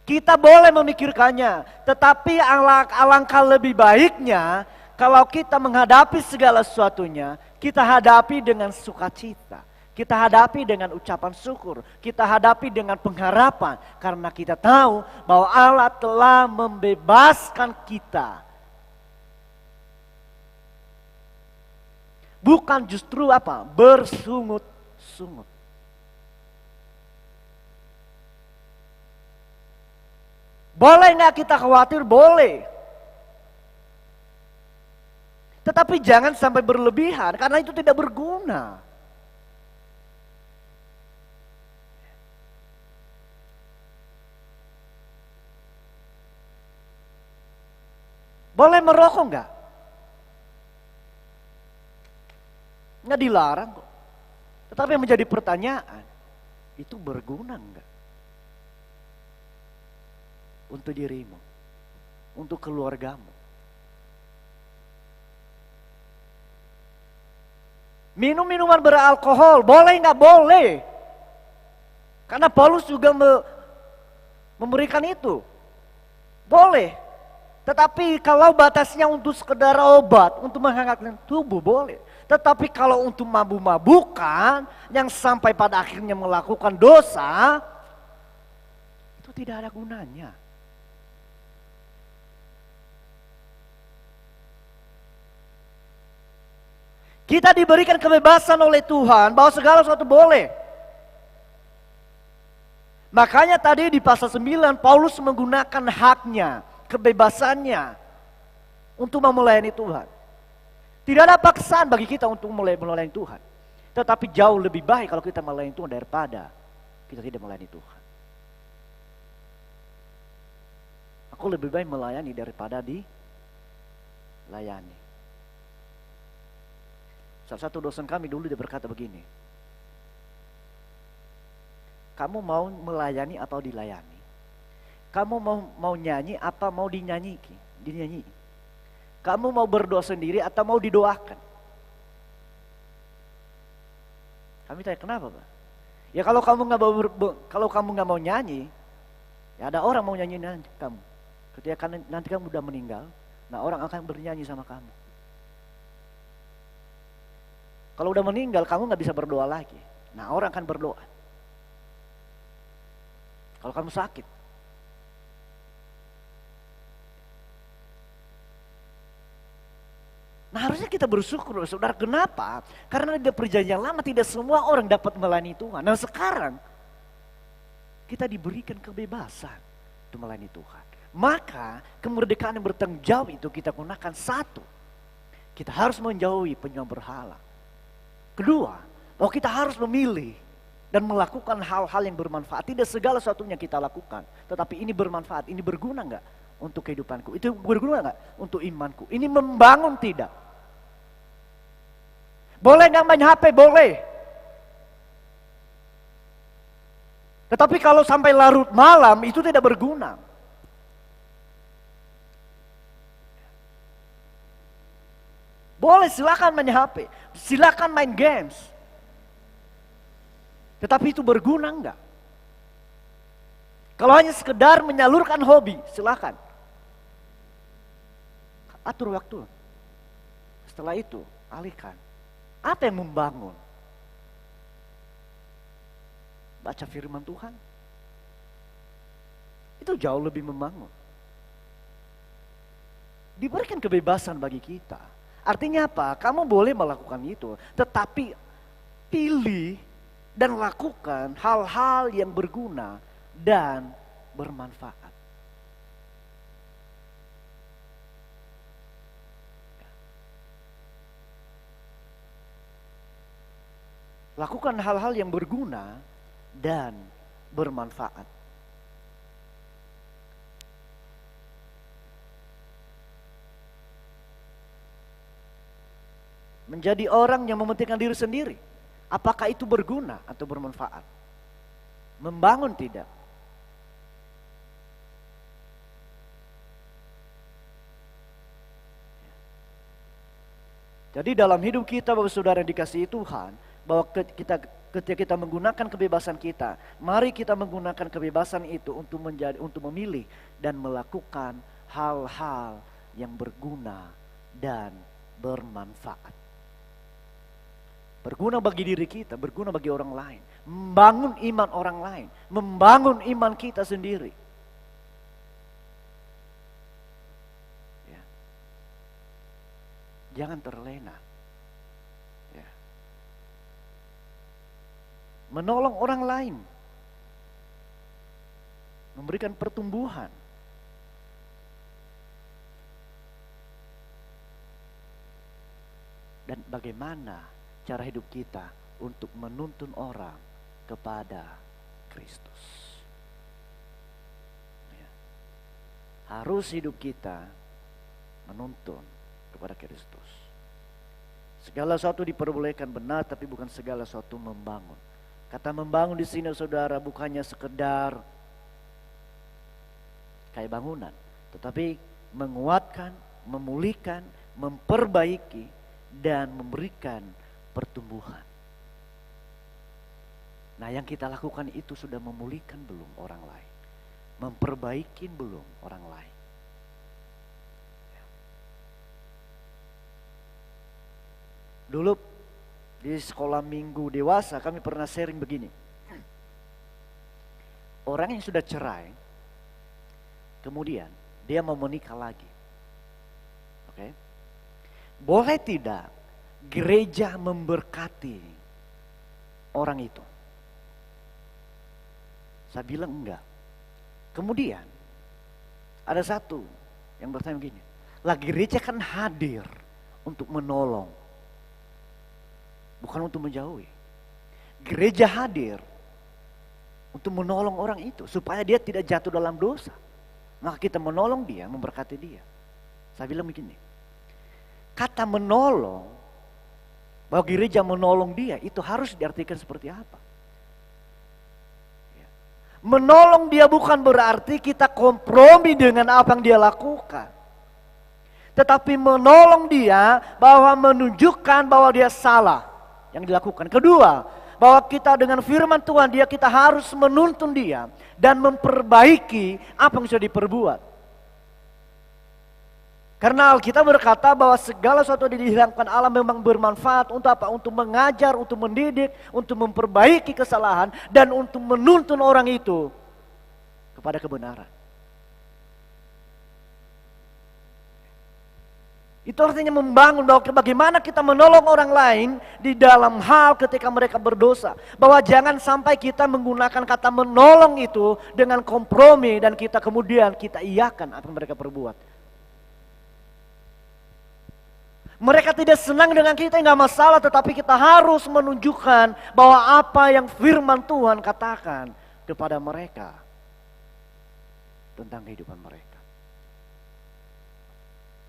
kita boleh memikirkannya, tetapi alangkah lebih baiknya kalau kita menghadapi segala sesuatunya, kita hadapi dengan sukacita. Kita hadapi dengan ucapan syukur. Kita hadapi dengan pengharapan. Karena kita tahu bahwa Allah telah membebaskan kita Bukan justru apa? Bersungut-sungut. Boleh nggak kita khawatir? Boleh. Tetapi jangan sampai berlebihan karena itu tidak berguna. Boleh merokok nggak? Nggak dilarang kok. Tetapi yang menjadi pertanyaan, itu berguna nggak? Untuk dirimu, untuk keluargamu. Minum minuman beralkohol, boleh nggak? Boleh. Karena Paulus juga memberikan itu. Boleh. Tetapi kalau batasnya untuk sekedar obat, untuk menghangatkan tubuh, boleh. Tetapi kalau untuk mabuk-mabukan, yang sampai pada akhirnya melakukan dosa, itu tidak ada gunanya. Kita diberikan kebebasan oleh Tuhan bahwa segala sesuatu boleh. Makanya tadi di pasal 9 Paulus menggunakan haknya, kebebasannya untuk melayani Tuhan. Tidak ada paksaan bagi kita untuk melayani Tuhan. Tetapi jauh lebih baik kalau kita melayani Tuhan daripada kita tidak melayani Tuhan. Aku lebih baik melayani daripada dilayani. Salah satu dosen kami dulu dia berkata begini, kamu mau melayani atau dilayani? Kamu mau nyanyi apa mau dinyanyi? Kamu mau berdoa sendiri atau mau didoakan? Kami tanya kenapa, Pak? Ya kalau kamu nggak mau nyanyi, ya ada orang mau nyanyi nanti kamu. Ketika nanti kamu udah meninggal, nah orang akan bernyanyi sama kamu. Kalau udah meninggal, kamu nggak bisa berdoa lagi. Nah, orang akan berdoa. Kalau kamu sakit. Nah, harusnya kita bersyukur, saudara. Kenapa? Karena di perjanjian lama tidak semua orang dapat melayani Tuhan. Nah, sekarang kita diberikan kebebasan untuk melayani Tuhan. Maka kemerdekaan yang bertanggung jawab itu kita gunakan satu. Kita harus menjauhi penyembah berhala. Kedua, bahwa kita harus memilih dan melakukan hal-hal yang bermanfaat. Tidak segala sesuatunya kita lakukan, tetapi ini bermanfaat, ini berguna nggak untuk kehidupanku? Itu berguna nggak untuk imanku? Ini membangun tidak? Boleh nggak main HP? Boleh. Tetapi kalau sampai larut malam itu tidak berguna. Boleh, silakan main HP, silakan main games. Tetapi itu berguna enggak? Kalau hanya sekedar menyalurkan hobi, silakan. Atur waktu. Setelah itu, alihkan. Apa yang membangun? Baca firman Tuhan. Itu jauh lebih membangun. Diberikan kebebasan bagi kita. Artinya apa? Kamu boleh melakukan itu, tetapi pilih dan lakukan hal-hal yang berguna dan bermanfaat. Lakukan hal-hal yang berguna dan bermanfaat. Menjadi orang yang mementingkan diri sendiri. Apakah itu berguna atau bermanfaat? Membangun tidak? Jadi dalam hidup kita, Bapak Saudara yang dikasihi Tuhan, bahwa ketika kita menggunakan kebebasan kita, mari kita menggunakan kebebasan itu untuk memilih dan melakukan hal-hal yang berguna dan bermanfaat. Berguna bagi diri kita, berguna bagi orang lain. Membangun iman orang lain, membangun iman kita sendiri. Ya. Jangan terlena. menolong orang lain, memberikan pertumbuhan. Dan bagaimana cara hidup kita untuk menuntun orang kepada Kristus. Ya. Harus hidup kita menuntun kepada Kristus. Segala sesuatu diperbolehkan benar, tapi bukan segala sesuatu membangun. Kata membangun di sini saudara bukannya sekedar kayak bangunan, tetapi menguatkan, memulihkan, memperbaiki, dan memberikan pertumbuhan. Nah, yang kita lakukan itu sudah memulihkan belum orang lain? Memperbaiki belum orang lain? Dulu di sekolah minggu dewasa kami pernah sharing begini. Orang yang sudah cerai, kemudian dia mau menikah lagi. Oke? Boleh tidak gereja memberkati orang itu? Saya bilang enggak. Kemudian ada satu yang bertanya begini, lah gereja kan hadir untuk menolong, bukan untuk menjauhi. Gereja hadir untuk menolong orang itu supaya dia tidak jatuh dalam dosa. Maka kita menolong dia, memberkati dia. Saya bilang begini, kata menolong, bahwa gereja menolong dia, itu harus diartikan seperti apa? Menolong dia bukan berarti kita kompromi dengan apa yang dia lakukan. Tetapi menolong dia bahwa menunjukkan bahwa dia salah yang dilakukan. Kedua, bahwa kita dengan firman Tuhan kita harus menuntun dia dan memperbaiki apa yang sudah diperbuat. Karena Alkitab berkata bahwa segala sesuatu yang dihilangkan Allah memang bermanfaat untuk apa? Untuk mengajar, untuk mendidik, untuk memperbaiki kesalahan, dan untuk menuntun orang itu kepada kebenaran. Itu artinya membangun bahwa bagaimana kita menolong orang lain di dalam hal ketika mereka berdosa. Bahwa jangan sampai kita menggunakan kata menolong itu dengan kompromi dan kita kemudian kita iakan apa yang mereka perbuat. Mereka tidak senang dengan kita, nggak masalah, tetapi kita harus menunjukkan bahwa apa yang firman Tuhan katakan kepada mereka tentang kehidupan mereka.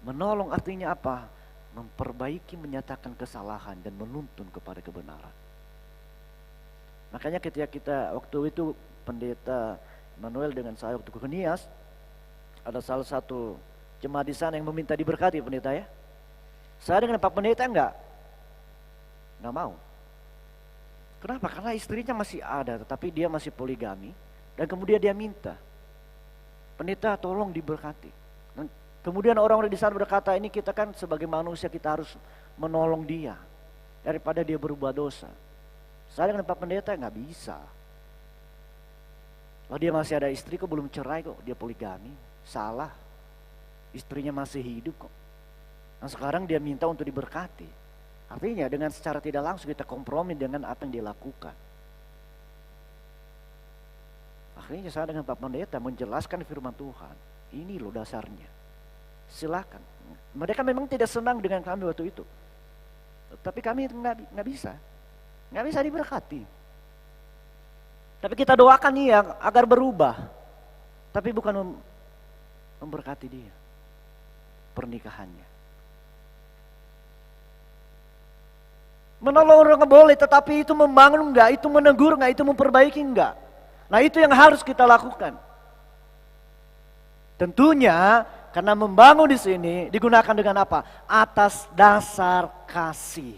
Menolong artinya apa? Memperbaiki, menyatakan kesalahan dan menuntun kepada kebenaran. Makanya ketika kita waktu itu pendeta Manuel dengan saya waktu ke Nias, ada salah satu jemaat di sana yang meminta diberkati pendeta ya. Saya dengan Pak Pendeta enggak mau. Kenapa? Karena istrinya masih ada, tetapi dia masih poligami. Dan kemudian dia minta, pendeta tolong diberkati. Dan kemudian orang-orang di sana berkata, ini kita kan sebagai manusia kita harus menolong dia daripada dia berbuat dosa. Saya dengan Pak Pendeta enggak bisa. Oh, dia masih ada istri kok, belum cerai kok, dia poligami. Salah. Istrinya masih hidup kok. Nah sekarang dia minta untuk diberkati. Artinya dengan secara tidak langsung kita kompromi dengan apa yang dia lakukan. Akhirnya saya dengan Pak Pendeta menjelaskan firman Tuhan. Ini loh dasarnya. Silakan. Mereka memang tidak senang dengan kami waktu itu. Tapi kami nggak bisa. Nggak bisa diberkati. Tapi kita doakan dia agar berubah. Tapi bukan memberkati dia. Pernikahannya. Menolong orang boleh, tetapi itu membangun enggak, itu menegur enggak, itu memperbaiki enggak. Nah itu yang harus kita lakukan. Tentunya karena membangun di sini digunakan dengan apa? Atas dasar kasih.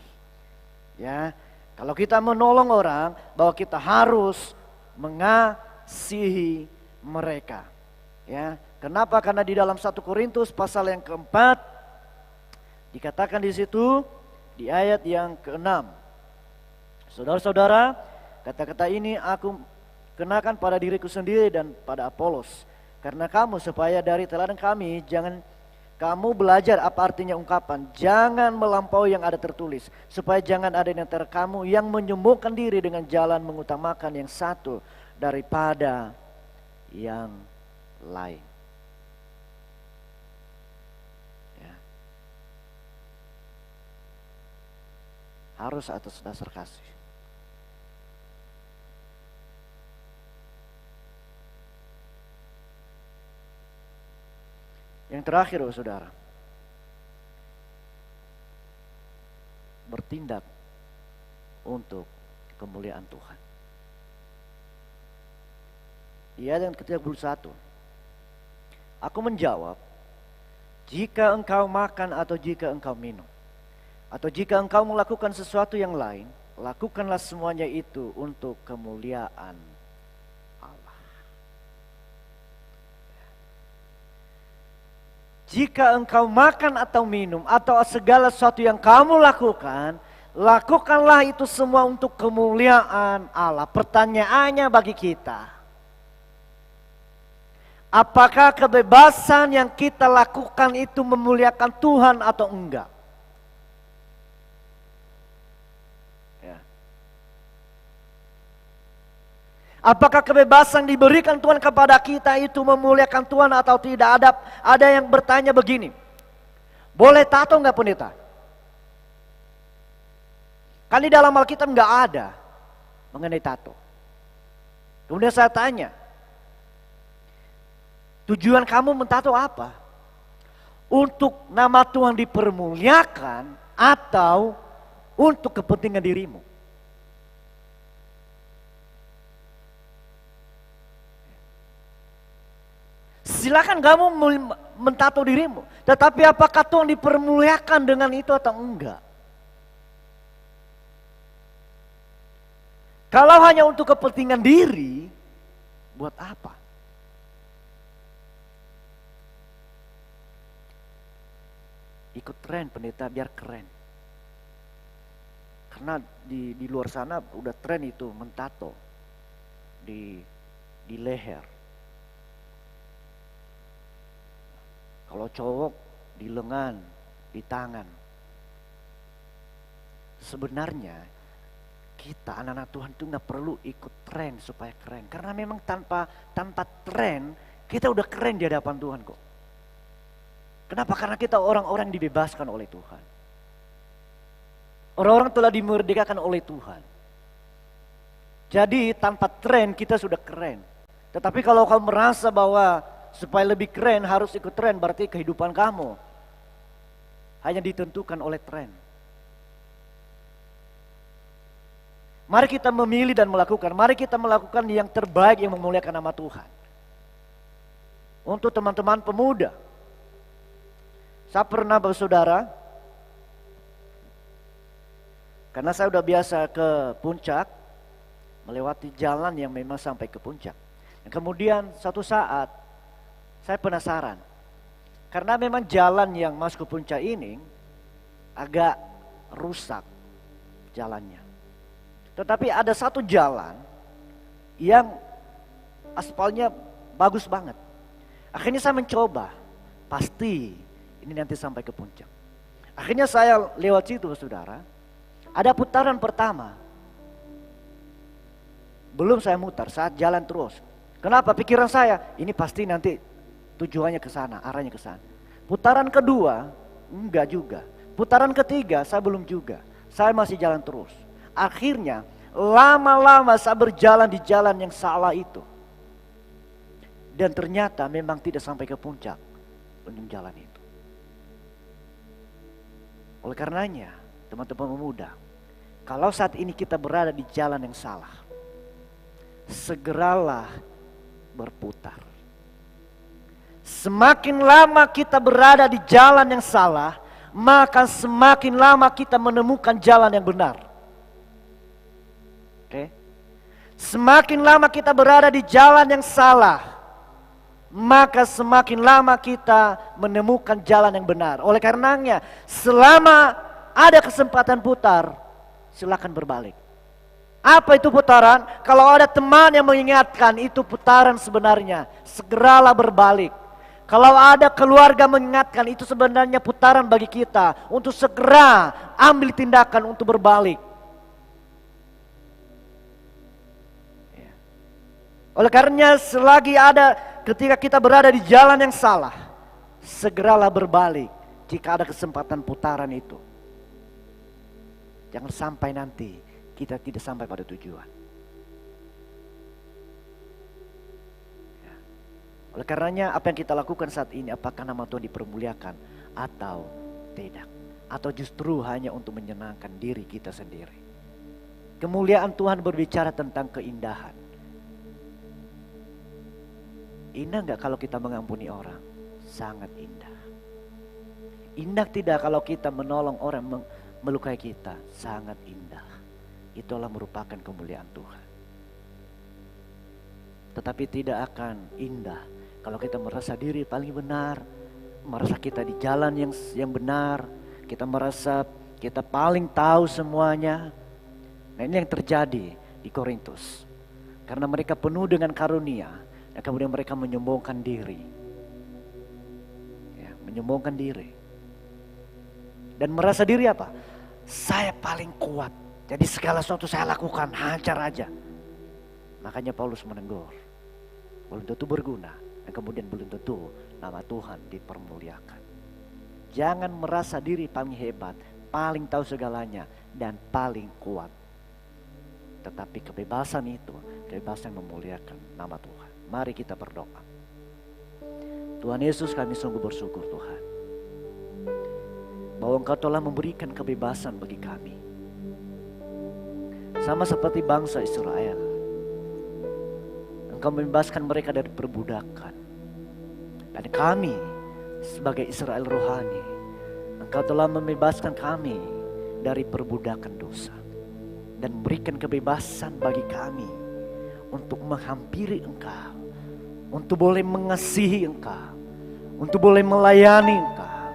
Ya, kalau kita menolong orang, bahwa kita harus mengasihi mereka. Ya, kenapa? Karena di dalam 1 Korintus pasal yang keempat dikatakan di situ. Di ayat yang ke-6, saudara-saudara, kata-kata ini aku kenakan pada diriku sendiri dan pada Apolos, karena kamu supaya dari teladan kami jangan Kamu belajar apa artinya ungkapan. Jangan melampaui yang ada tertulis. Supaya jangan ada di antara kamu yang menyembuhkan diri dengan jalan mengutamakan yang satu daripada yang lain. Ya. Harus atas dasar kasih. Yang terakhir, saudara, bertindak untuk kemuliaan Tuhan. Di ayat yang ke-31, aku menjawab, jika engkau makan atau jika engkau minum, atau jika engkau melakukan sesuatu yang lain, lakukanlah semuanya itu untuk kemuliaan Allah. Jika engkau makan atau minum atau segala sesuatu yang kamu lakukan, lakukanlah itu semua untuk kemuliaan Allah. Pertanyaannya bagi kita, apakah kebebasan yang kita lakukan itu memuliakan Tuhan atau enggak? Apakah kebebasan diberikan Tuhan kepada kita itu memuliakan Tuhan atau tidak? Ada yang bertanya begini, boleh tato enggak pendeta? Kan di dalam Alkitab enggak ada mengenai tato. Kemudian saya tanya, tujuan kamu mentato apa? Untuk nama Tuhan dipermuliakan atau untuk kepentingan dirimu? Silakan kamu mentato dirimu, tetapi apakah Tuhan dipermuliakan dengan itu atau enggak? Kalau hanya untuk kepentingan diri, buat apa? Ikut tren pendeta biar keren. Karena di luar sana udah tren itu mentato di leher. Kalau cowok di lengan, di tangan. Sebenarnya kita anak-anak Tuhan itu nggak perlu ikut tren supaya keren. Karena memang tanpa tren kita udah keren di hadapan Tuhan kok. Kenapa? Karena kita orang-orang dibebaskan oleh Tuhan. Orang-orang telah dimerdekakan oleh Tuhan. Jadi tanpa tren kita sudah keren. Tetapi kalau kamu merasa bahwa supaya lebih keren harus ikut tren, berarti kehidupan kamu hanya ditentukan oleh tren. Mari kita memilih dan melakukan. Mari kita melakukan yang terbaik yang memuliakan nama Tuhan. Untuk teman-teman pemuda, saya pernah bersaudara, karena saya udah biasa ke puncak, melewati jalan yang memang sampai ke puncak. Dan kemudian satu saat saya penasaran, karena memang jalan yang masuk ke puncak ini agak rusak jalannya. Tetapi ada satu jalan yang aspalnya bagus banget. Akhirnya saya mencoba, pasti ini nanti sampai ke puncak. Akhirnya saya lewat situ, saudara. Ada putaran pertama. Belum saya mutar, saat jalan terus. Kenapa? Pikiran saya, ini pasti nanti tujuannya ke sana, arahnya ke sana. Putaran kedua, enggak juga. Putaran ketiga, saya belum juga. Saya masih jalan terus. Akhirnya, lama-lama saya berjalan di jalan yang salah itu. Dan ternyata memang tidak sampai ke puncak untuk jalan itu. Oleh karenanya, teman-teman pemuda, kalau saat ini kita berada di jalan yang salah, segeralah berputar. Semakin lama kita berada di jalan yang salah, maka semakin lama kita menemukan jalan yang benar. Oke? Semakin lama kita berada di jalan yang salah, maka semakin lama kita menemukan jalan yang benar. Oleh karenanya, selama ada kesempatan putar, silakan berbalik. Apa itu putaran? Kalau ada teman yang mengingatkan itu putaran sebenarnya, segeralah berbalik. Kalau ada keluarga mengingatkan, itu sebenarnya putaran bagi kita untuk segera ambil tindakan untuk berbalik. Ya. Oleh karenanya selagi ada ketika kita berada di jalan yang salah, segeralah berbalik jika ada kesempatan putaran itu. Jangan sampai nanti kita tidak sampai pada tujuan. Oleh karenanya apa yang kita lakukan saat ini, apakah nama Tuhan dipermuliakan atau tidak? Atau justru hanya untuk menyenangkan diri kita sendiri? Kemuliaan Tuhan berbicara tentang keindahan. Indah gak kalau kita mengampuni orang? Sangat indah. Indah tidak kalau kita menolong orang melukai kita? Sangat indah. Itulah merupakan kemuliaan Tuhan. Tetapi tidak akan indah kalau kita merasa diri paling benar, merasa kita di jalan yang benar, kita merasa kita paling tahu semuanya. Nah, ini yang terjadi di Korintus. Karena mereka penuh dengan karunia, dan kemudian mereka menyombongkan diri. Ya, menyombongkan diri. Dan merasa diri apa? Saya paling kuat. Jadi segala sesuatu saya lakukan, hancur aja. Makanya Paulus menegur. Belum tentu berguna. Dan kemudian belum tentu nama Tuhan dipermuliakan. Jangan merasa diri paling hebat, paling tahu segalanya, dan paling kuat. Tetapi kebebasan itu, kebebasan memuliakan nama Tuhan. Mari kita berdoa. Tuhan Yesus, kami sungguh bersyukur Tuhan, bahwa Engkau telah memberikan kebebasan bagi kami. Sama seperti bangsa Israel. Engkau membebaskan mereka dari perbudakan. Dan kami sebagai Israel rohani, Engkau telah membebaskan kami dari perbudakan dosa. Dan memberikan kebebasan bagi kami untuk menghampiri Engkau. Untuk boleh mengasihi Engkau. Untuk boleh melayani Engkau.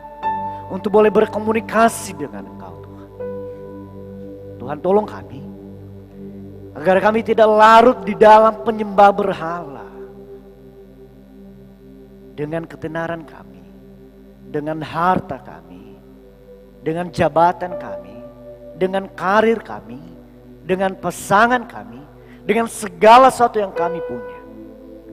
Untuk boleh berkomunikasi dengan Engkau Tuhan. Tuhan tolong kami. Agar kami tidak larut di dalam penyembah berhala. Dengan ketenaran kami, dengan harta kami, dengan jabatan kami, dengan karir kami, dengan pasangan kami, dengan segala sesuatu yang kami punya.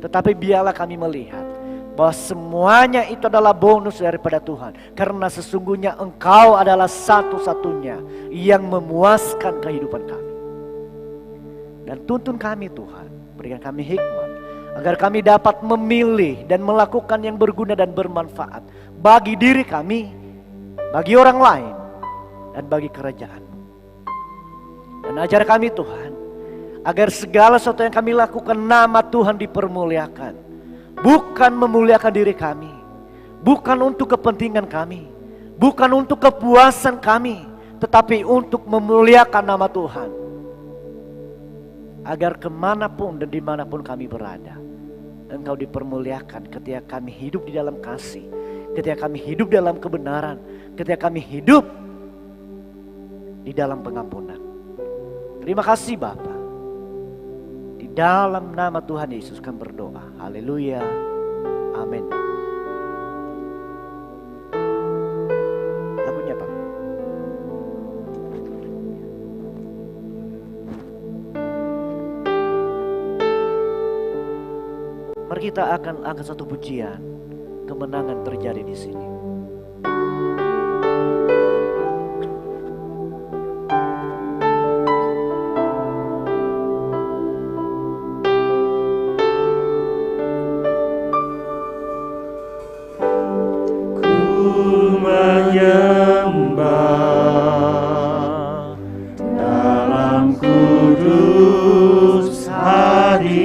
Tetapi biarlah kami melihat bahwa semuanya itu adalah bonus daripada Tuhan. Karena sesungguhnya Engkau adalah satu-satunya yang memuaskan kehidupan kami. Dan tuntun kami Tuhan, berikan kami hikmat, agar kami dapat memilih dan melakukan yang berguna dan bermanfaat bagi diri kami, bagi orang lain, dan bagi kerajaan. Dan ajar kami Tuhan, agar segala sesuatu yang kami lakukan nama Tuhan dipermuliakan. Bukan memuliakan diri kami, bukan untuk kepentingan kami, bukan untuk kepuasan kami, tetapi untuk memuliakan nama Tuhan. Agar kemanapun dan dimanapun kami berada, Engkau dipermuliakan ketika kami hidup di dalam kasih, ketika kami hidup dalam kebenaran, ketika kami hidup di dalam pengampunan. Terima kasih Bapa. Di dalam nama Tuhan Yesus kami berdoa. Haleluya. Amin. Lagunya Pak. Mari kita akan angkat satu pujian. Kemenangan terjadi di sini. Ku menyembah dalam kudus hadirat-Mu,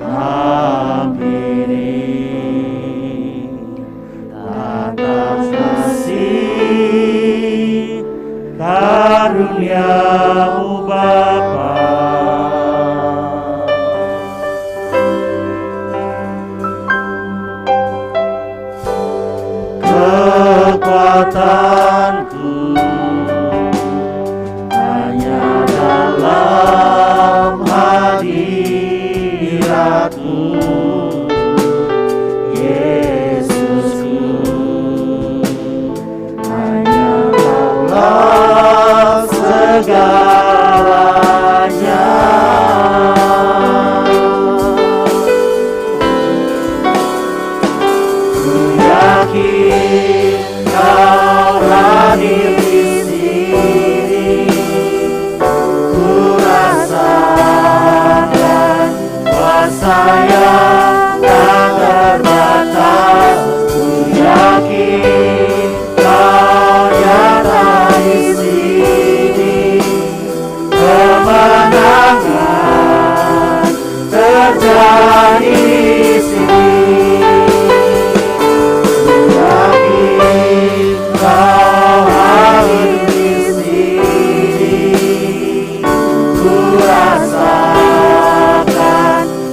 hampiri atas kasih karunia-Mu Bapa. Kekuatanku hanya dalam hadirat-Mu, segalanya. Ku yakin Kau hadir di sini, ku rasakan kuasa yang tak terbatas. Ku yakin Kau nyata di sini, kemenangan terjadi di sini. Ku yakin Kau hadir di sini, ku rasakan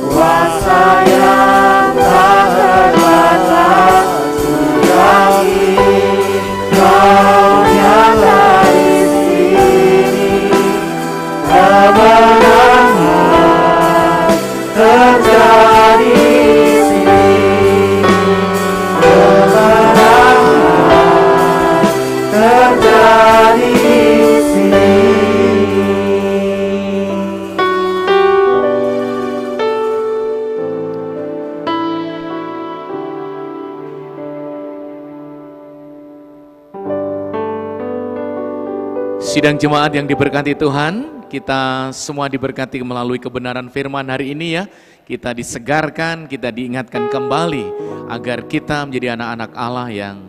kuasa yang tak terbatas. Ku yakin Kau nyata di sini, kemenangan terjadi di sini, kemenangan terjadi di sini. Sidang jemaat yang diberkati Tuhan, kita semua diberkati melalui kebenaran firman hari ini ya. Kita disegarkan, kita diingatkan kembali agar kita menjadi anak-anak Allah yang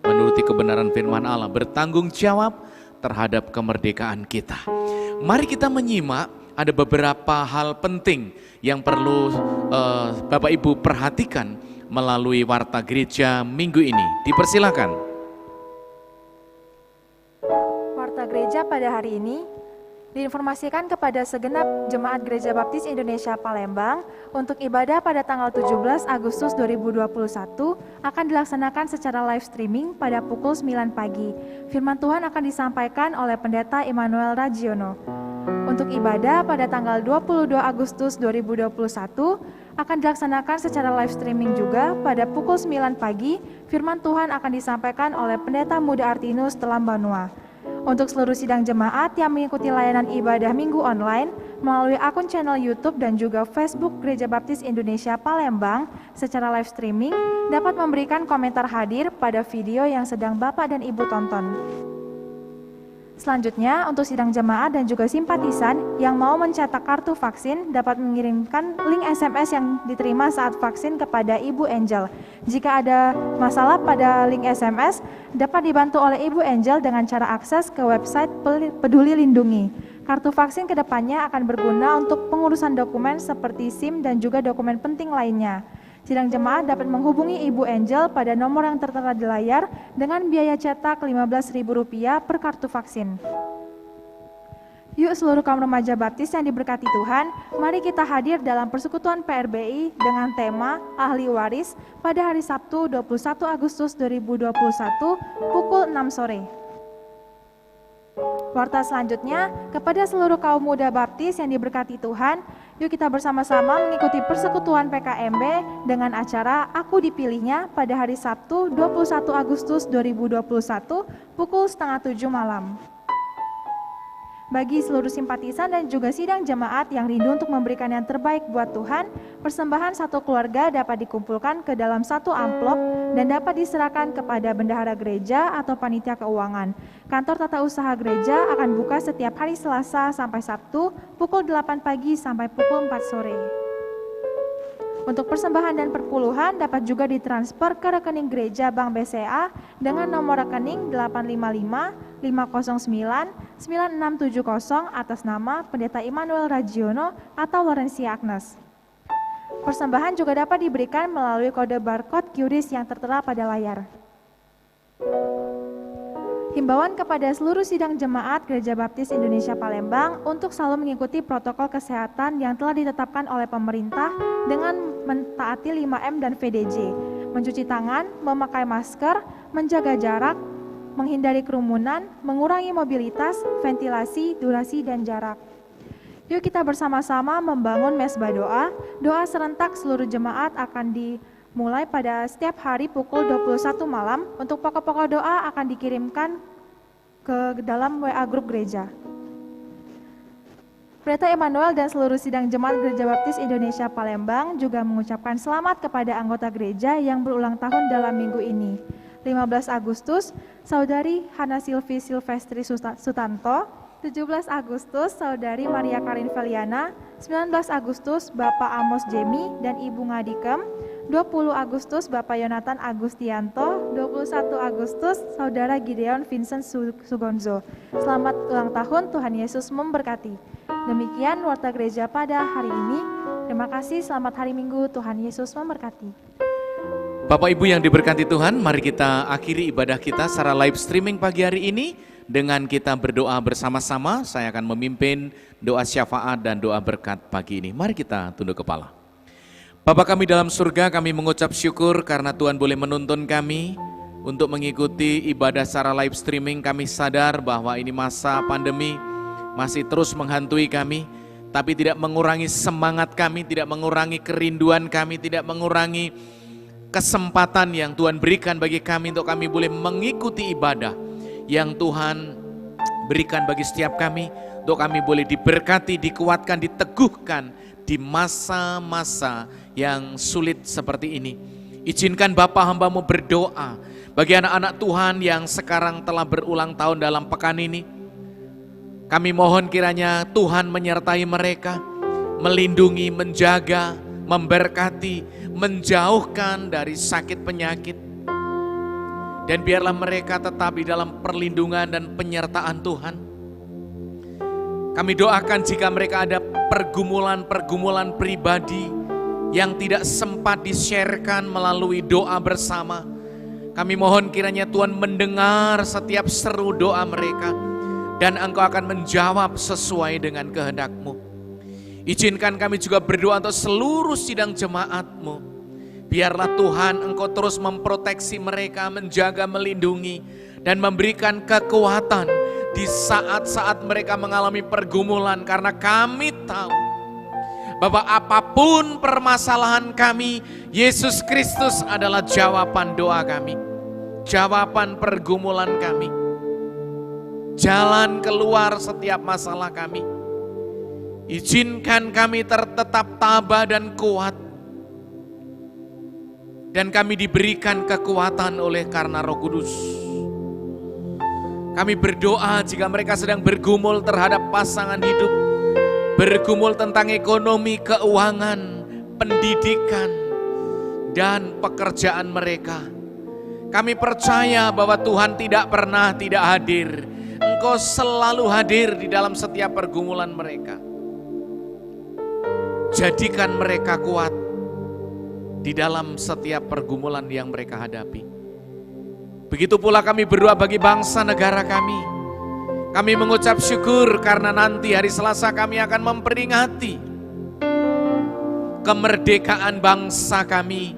menuruti kebenaran firman Allah, bertanggung jawab terhadap kemerdekaan kita. Mari kita menyimak, ada beberapa hal penting yang perlu Bapak Ibu perhatikan melalui Warta Gereja minggu ini. Dipersilakan. Warta Gereja pada hari ini diinformasikan kepada segenap Jemaat Gereja Baptis Indonesia Palembang untuk ibadah pada tanggal 17 Agustus 2021 akan dilaksanakan secara live streaming pada pukul 9 pagi. Firman Tuhan akan disampaikan oleh Pendeta Immanuel Ragiono. Untuk ibadah pada tanggal 22 Agustus 2021 akan dilaksanakan secara live streaming juga pada pukul 9 pagi. Firman Tuhan akan disampaikan oleh Pendeta Muda Artinus Telambanua. Untuk seluruh sidang jemaat yang mengikuti layanan ibadah minggu online melalui akun channel YouTube dan juga Facebook Gereja Baptis Indonesia Palembang secara live streaming dapat memberikan komentar hadir pada video yang sedang Bapak dan Ibu tonton. Selanjutnya, untuk sidang jemaat dan juga simpatisan yang mau mencetak kartu vaksin dapat mengirimkan link SMS yang diterima saat vaksin kepada Ibu Angel. Jika ada masalah pada link SMS, dapat dibantu oleh Ibu Angel dengan cara akses ke website Peduli Lindungi. Kartu vaksin kedepannya akan berguna untuk pengurusan dokumen seperti SIM dan juga dokumen penting lainnya. Sidang jemaat dapat menghubungi Ibu Angel pada nomor yang tertera di layar dengan biaya cetak Rp15.000 per kartu vaksin. Yuk seluruh kaum remaja baptis yang diberkati Tuhan, mari kita hadir dalam persekutuan PRBI dengan tema Ahli Waris pada hari Sabtu 21 Agustus 2021 pukul 6 sore. Warta selanjutnya, kepada seluruh kaum muda baptis yang diberkati Tuhan, yuk kita bersama-sama mengikuti persekutuan PKMB dengan acara Aku Dipilihnya pada hari Sabtu 21 Agustus 2021 pukul 6:30 malam. Bagi seluruh simpatisan dan juga sidang jemaat yang rindu untuk memberikan yang terbaik buat Tuhan, persembahan satu keluarga dapat dikumpulkan ke dalam satu amplop dan dapat diserahkan kepada bendahara gereja atau panitia keuangan. Kantor tata usaha gereja akan buka setiap hari Selasa sampai Sabtu pukul 8 pagi sampai pukul 4 sore. Untuk persembahan dan perpuluhan dapat juga ditransfer ke rekening gereja Bank BCA dengan nomor rekening 855-509-9670 atas nama Pendeta Immanuel Ragiono atau Lorencia Agnes. Persembahan juga dapat diberikan melalui kode barcode QRIS yang tertera pada layar. Himbauan kepada seluruh sidang jemaat Gereja Baptis Indonesia Palembang untuk selalu mengikuti protokol kesehatan yang telah ditetapkan oleh pemerintah dengan mentaati 5M dan VDJ, mencuci tangan, memakai masker, menjaga jarak, menghindari kerumunan, mengurangi mobilitas, ventilasi, durasi, dan jarak. Yuk kita bersama-sama membangun mesbah doa. Doa serentak seluruh jemaat akan dimulai pada setiap hari pukul 21 malam. Untuk pokok-pokok doa akan dikirimkan ke dalam WA grup gereja. Pendeta Emmanuel dan seluruh sidang Jemaat Gereja Baptis Indonesia Palembang juga mengucapkan selamat kepada anggota gereja yang berulang tahun dalam minggu ini. 15 Agustus, Saudari Hana Silvi Silvestri Sutanto. 17 Agustus, Saudari Maria Karin Feliana. 19 Agustus, Bapak Amos Jemi dan Ibu Ngadikem. 20 Agustus, Bapak Yonatan Agustianto. 21 Agustus, Saudara Gideon Vincent Sugonzo. Selamat ulang tahun, Tuhan Yesus memberkati. Demikian Warta Gereja pada hari ini. Terima kasih, selamat hari Minggu, Tuhan Yesus memberkati. Bapak Ibu yang diberkati Tuhan, mari kita akhiri ibadah kita secara live streaming pagi hari ini dengan kita berdoa bersama-sama. Saya akan memimpin doa syafaat dan doa berkat pagi ini. Mari kita tunduk kepala. Bapa kami dalam surga, kami mengucap syukur karena Tuhan boleh menuntun kami untuk mengikuti ibadah secara live streaming. Kami sadar bahwa ini masa pandemi masih terus menghantui kami, tapi tidak mengurangi semangat kami, tidak mengurangi kerinduan kami, tidak mengurangi kesempatan yang Tuhan berikan bagi kami untuk kami boleh mengikuti ibadah yang Tuhan berikan bagi setiap kami, untuk kami boleh diberkati, dikuatkan, diteguhkan di masa-masa yang sulit seperti ini. Izinkan Bapa hamba-Mu berdoa bagi anak-anak Tuhan yang sekarang telah berulang tahun dalam pekan ini. Kami mohon kiranya Tuhan menyertai mereka, melindungi, menjaga, memberkati, menjauhkan dari sakit penyakit. Dan biarlah mereka tetap di dalam perlindungan dan penyertaan Tuhan. Kami doakan jika mereka ada pergumulan-pergumulan pribadi yang tidak sempat di-sharekan melalui doa bersama. Kami mohon kiranya Tuhan mendengar setiap seru doa mereka dan Engkau akan menjawab sesuai dengan kehendak-Mu. Izinkan kami juga berdoa untuk seluruh sidang jemaat-Mu. Biarlah Tuhan Engkau terus memproteksi mereka, menjaga, melindungi, dan memberikan kekuatan di saat-saat mereka mengalami pergumulan. Karena kami tahu bahwa apapun permasalahan kami, Yesus Kristus adalah jawaban doa kami, jawaban pergumulan kami, jalan keluar setiap masalah kami. Izinkan kami tetap tabah dan kuat, dan kami diberikan kekuatan oleh karena Roh Kudus. Kami berdoa jika mereka sedang bergumul terhadap pasangan hidup, bergumul tentang ekonomi, keuangan, pendidikan, dan pekerjaan mereka. Kami percaya bahwa Tuhan tidak pernah tidak hadir. Engkau selalu hadir di dalam setiap pergumulan mereka. Jadikan mereka kuat di dalam setiap pergumulan yang mereka hadapi. Begitu pula kami berdoa bagi bangsa negara kami. Kami mengucap syukur karena nanti hari Selasa kami akan memperingati kemerdekaan bangsa kami.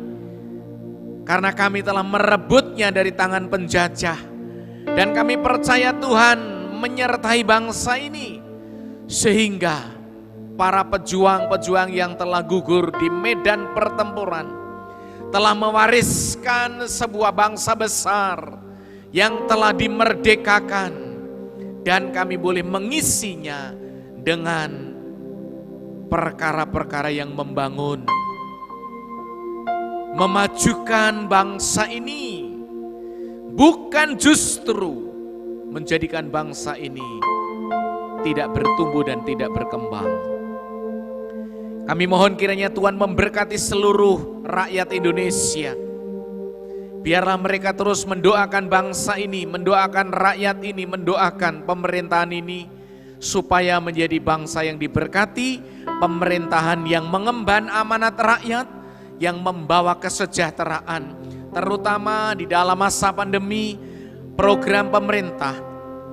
Karena kami telah merebutnya dari tangan penjajah. Dan kami percaya Tuhan menyertai bangsa ini sehingga para pejuang-pejuang yang telah gugur di medan pertempuran telah mewariskan sebuah bangsa besar yang telah dimerdekakan, dan kami boleh mengisinya dengan perkara-perkara yang membangun, memajukan bangsa ini, bukan justru menjadikan bangsa ini tidak bertumbuh dan tidak berkembang. Kami mohon kiranya Tuhan memberkati seluruh rakyat Indonesia. Biarlah mereka terus mendoakan bangsa ini, mendoakan rakyat ini, mendoakan pemerintahan ini, supaya menjadi bangsa yang diberkati, pemerintahan yang mengemban amanat rakyat, yang membawa kesejahteraan, terutama di dalam masa pandemi. Program pemerintah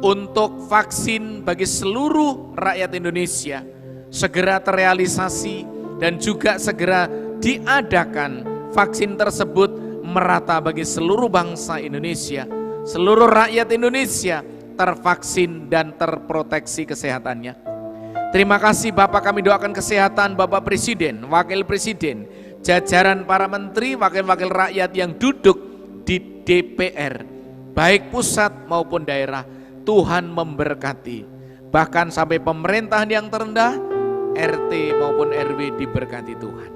untuk vaksin bagi seluruh rakyat Indonesia segera terrealisasi dan juga segera diadakan vaksin tersebut merata bagi seluruh bangsa Indonesia. Seluruh rakyat Indonesia tervaksin dan terproteksi kesehatannya. Terima kasih Bapak, kami doakan kesehatan Bapak Presiden, Wakil Presiden, jajaran para menteri, wakil-wakil rakyat yang duduk di DPR, baik pusat maupun daerah. Tuhan memberkati. bahkan sampai pemerintahan yang terendah, RT maupun RW diberkati Tuhan.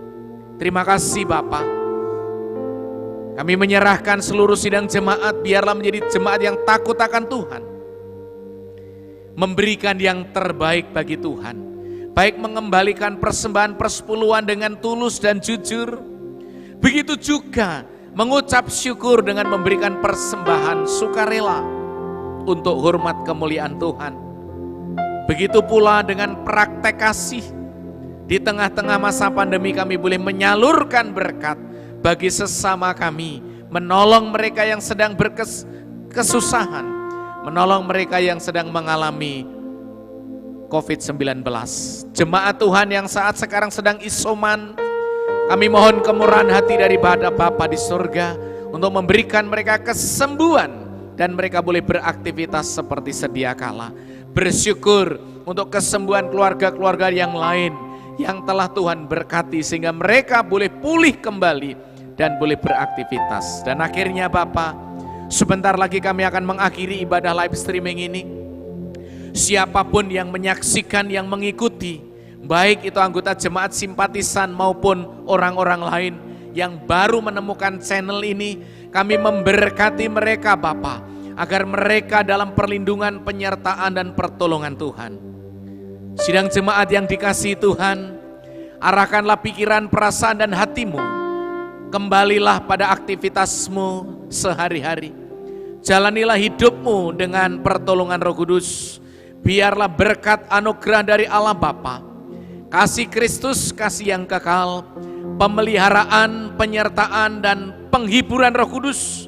Terima kasih Bapak. Kami menyerahkan seluruh sidang jemaat, biarlah menjadi jemaat yang takut akan Tuhan, memberikan yang terbaik bagi Tuhan, baik mengembalikan persembahan persepuluhan dengan tulus dan jujur, begitu juga mengucap syukur dengan memberikan persembahan sukarela untuk hormat kemuliaan Tuhan. Begitu pula dengan praktek kasih. Di tengah-tengah masa pandemi kami boleh menyalurkan berkat bagi sesama kami, menolong mereka yang sedang berkesusahan, menolong mereka yang sedang mengalami COVID-19. Jemaat Tuhan yang saat sekarang sedang isoman, kami mohon kemurahan hati dari Bapa di surga untuk memberikan mereka kesembuhan dan mereka boleh beraktivitas seperti sedia kala. Bersyukur untuk kesembuhan keluarga-keluarga yang lain yang telah Tuhan berkati sehingga mereka boleh pulih kembali dan boleh beraktivitas. Dan akhirnya Bapa, sebentar lagi kami akan mengakhiri ibadah live streaming ini. Siapapun yang menyaksikan, yang mengikuti, baik itu anggota jemaat simpatisan maupun orang-orang lain yang baru menemukan channel ini, kami memberkati mereka Bapa, agar mereka dalam perlindungan, penyertaan dan pertolongan Tuhan. Sidang jemaat yang dikasihi Tuhan, arahkanlah pikiran, perasaan dan hatimu, kembalilah pada aktivitasmu sehari-hari. Jalanilah hidupmu dengan pertolongan Roh Kudus. Biarlah berkat anugerah dari Allah Bapa, kasih Kristus, kasih yang kekal, pemeliharaan, penyertaan dan penghiburan Roh Kudus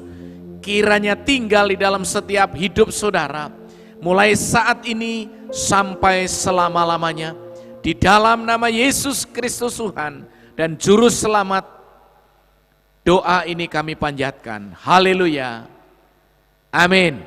kiranya tinggal di dalam setiap hidup saudara, mulai saat ini sampai selama-lamanya. Di dalam nama Yesus Kristus Tuhan dan Juru Selamat, doa ini kami panjatkan. Haleluya. Amin.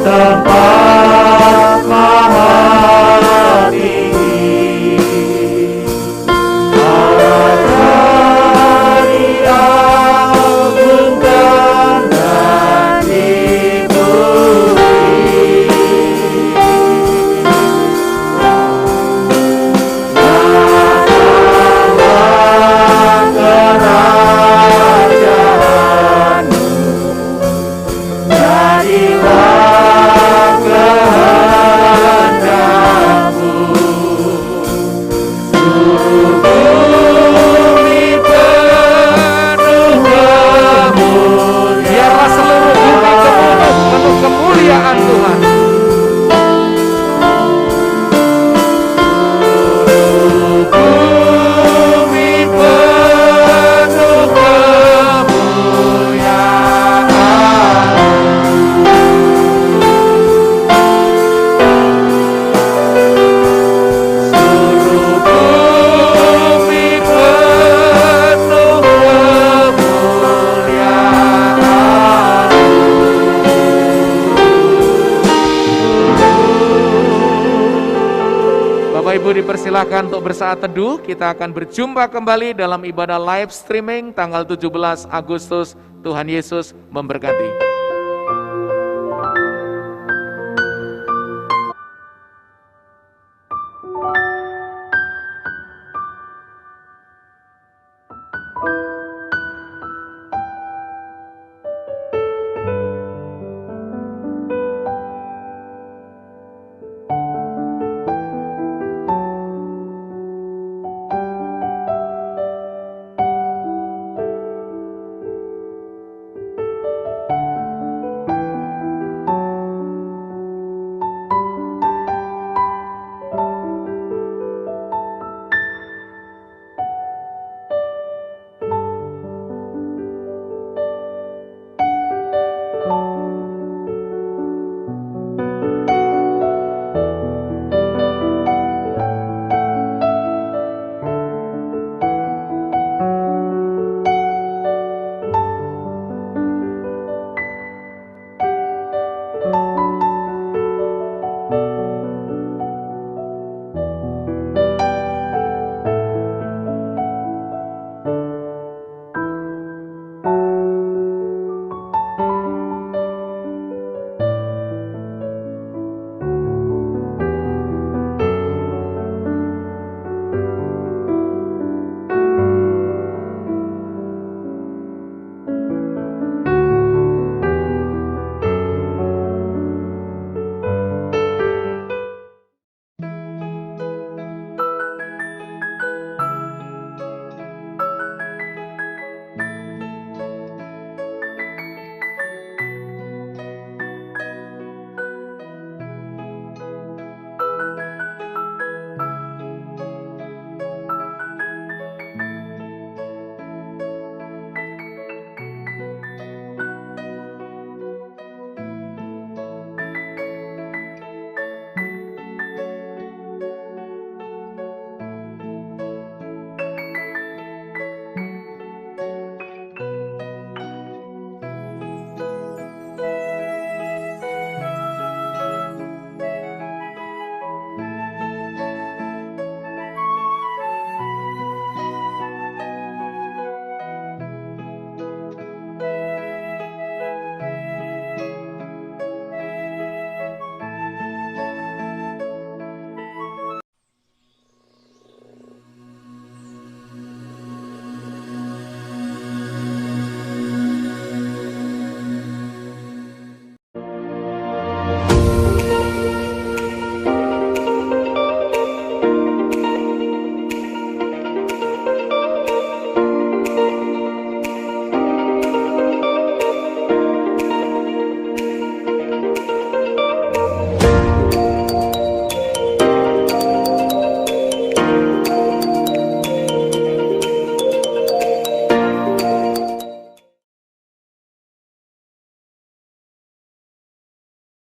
Tempat maha tinggi, Allah diagungkan dan dipuji. Datanglah kerajaanmu, jadilah kemuliaan Tuhan. Bumi penuh kemuliaan. Seluruh bumi penuh kemuliaan. Bapak Ibu dipersilahkan untuk bersaat teduh. Kita akan berjumpa kembali dalam ibadah live streaming tanggal 17 Agustus. Tuhan Yesus memberkati.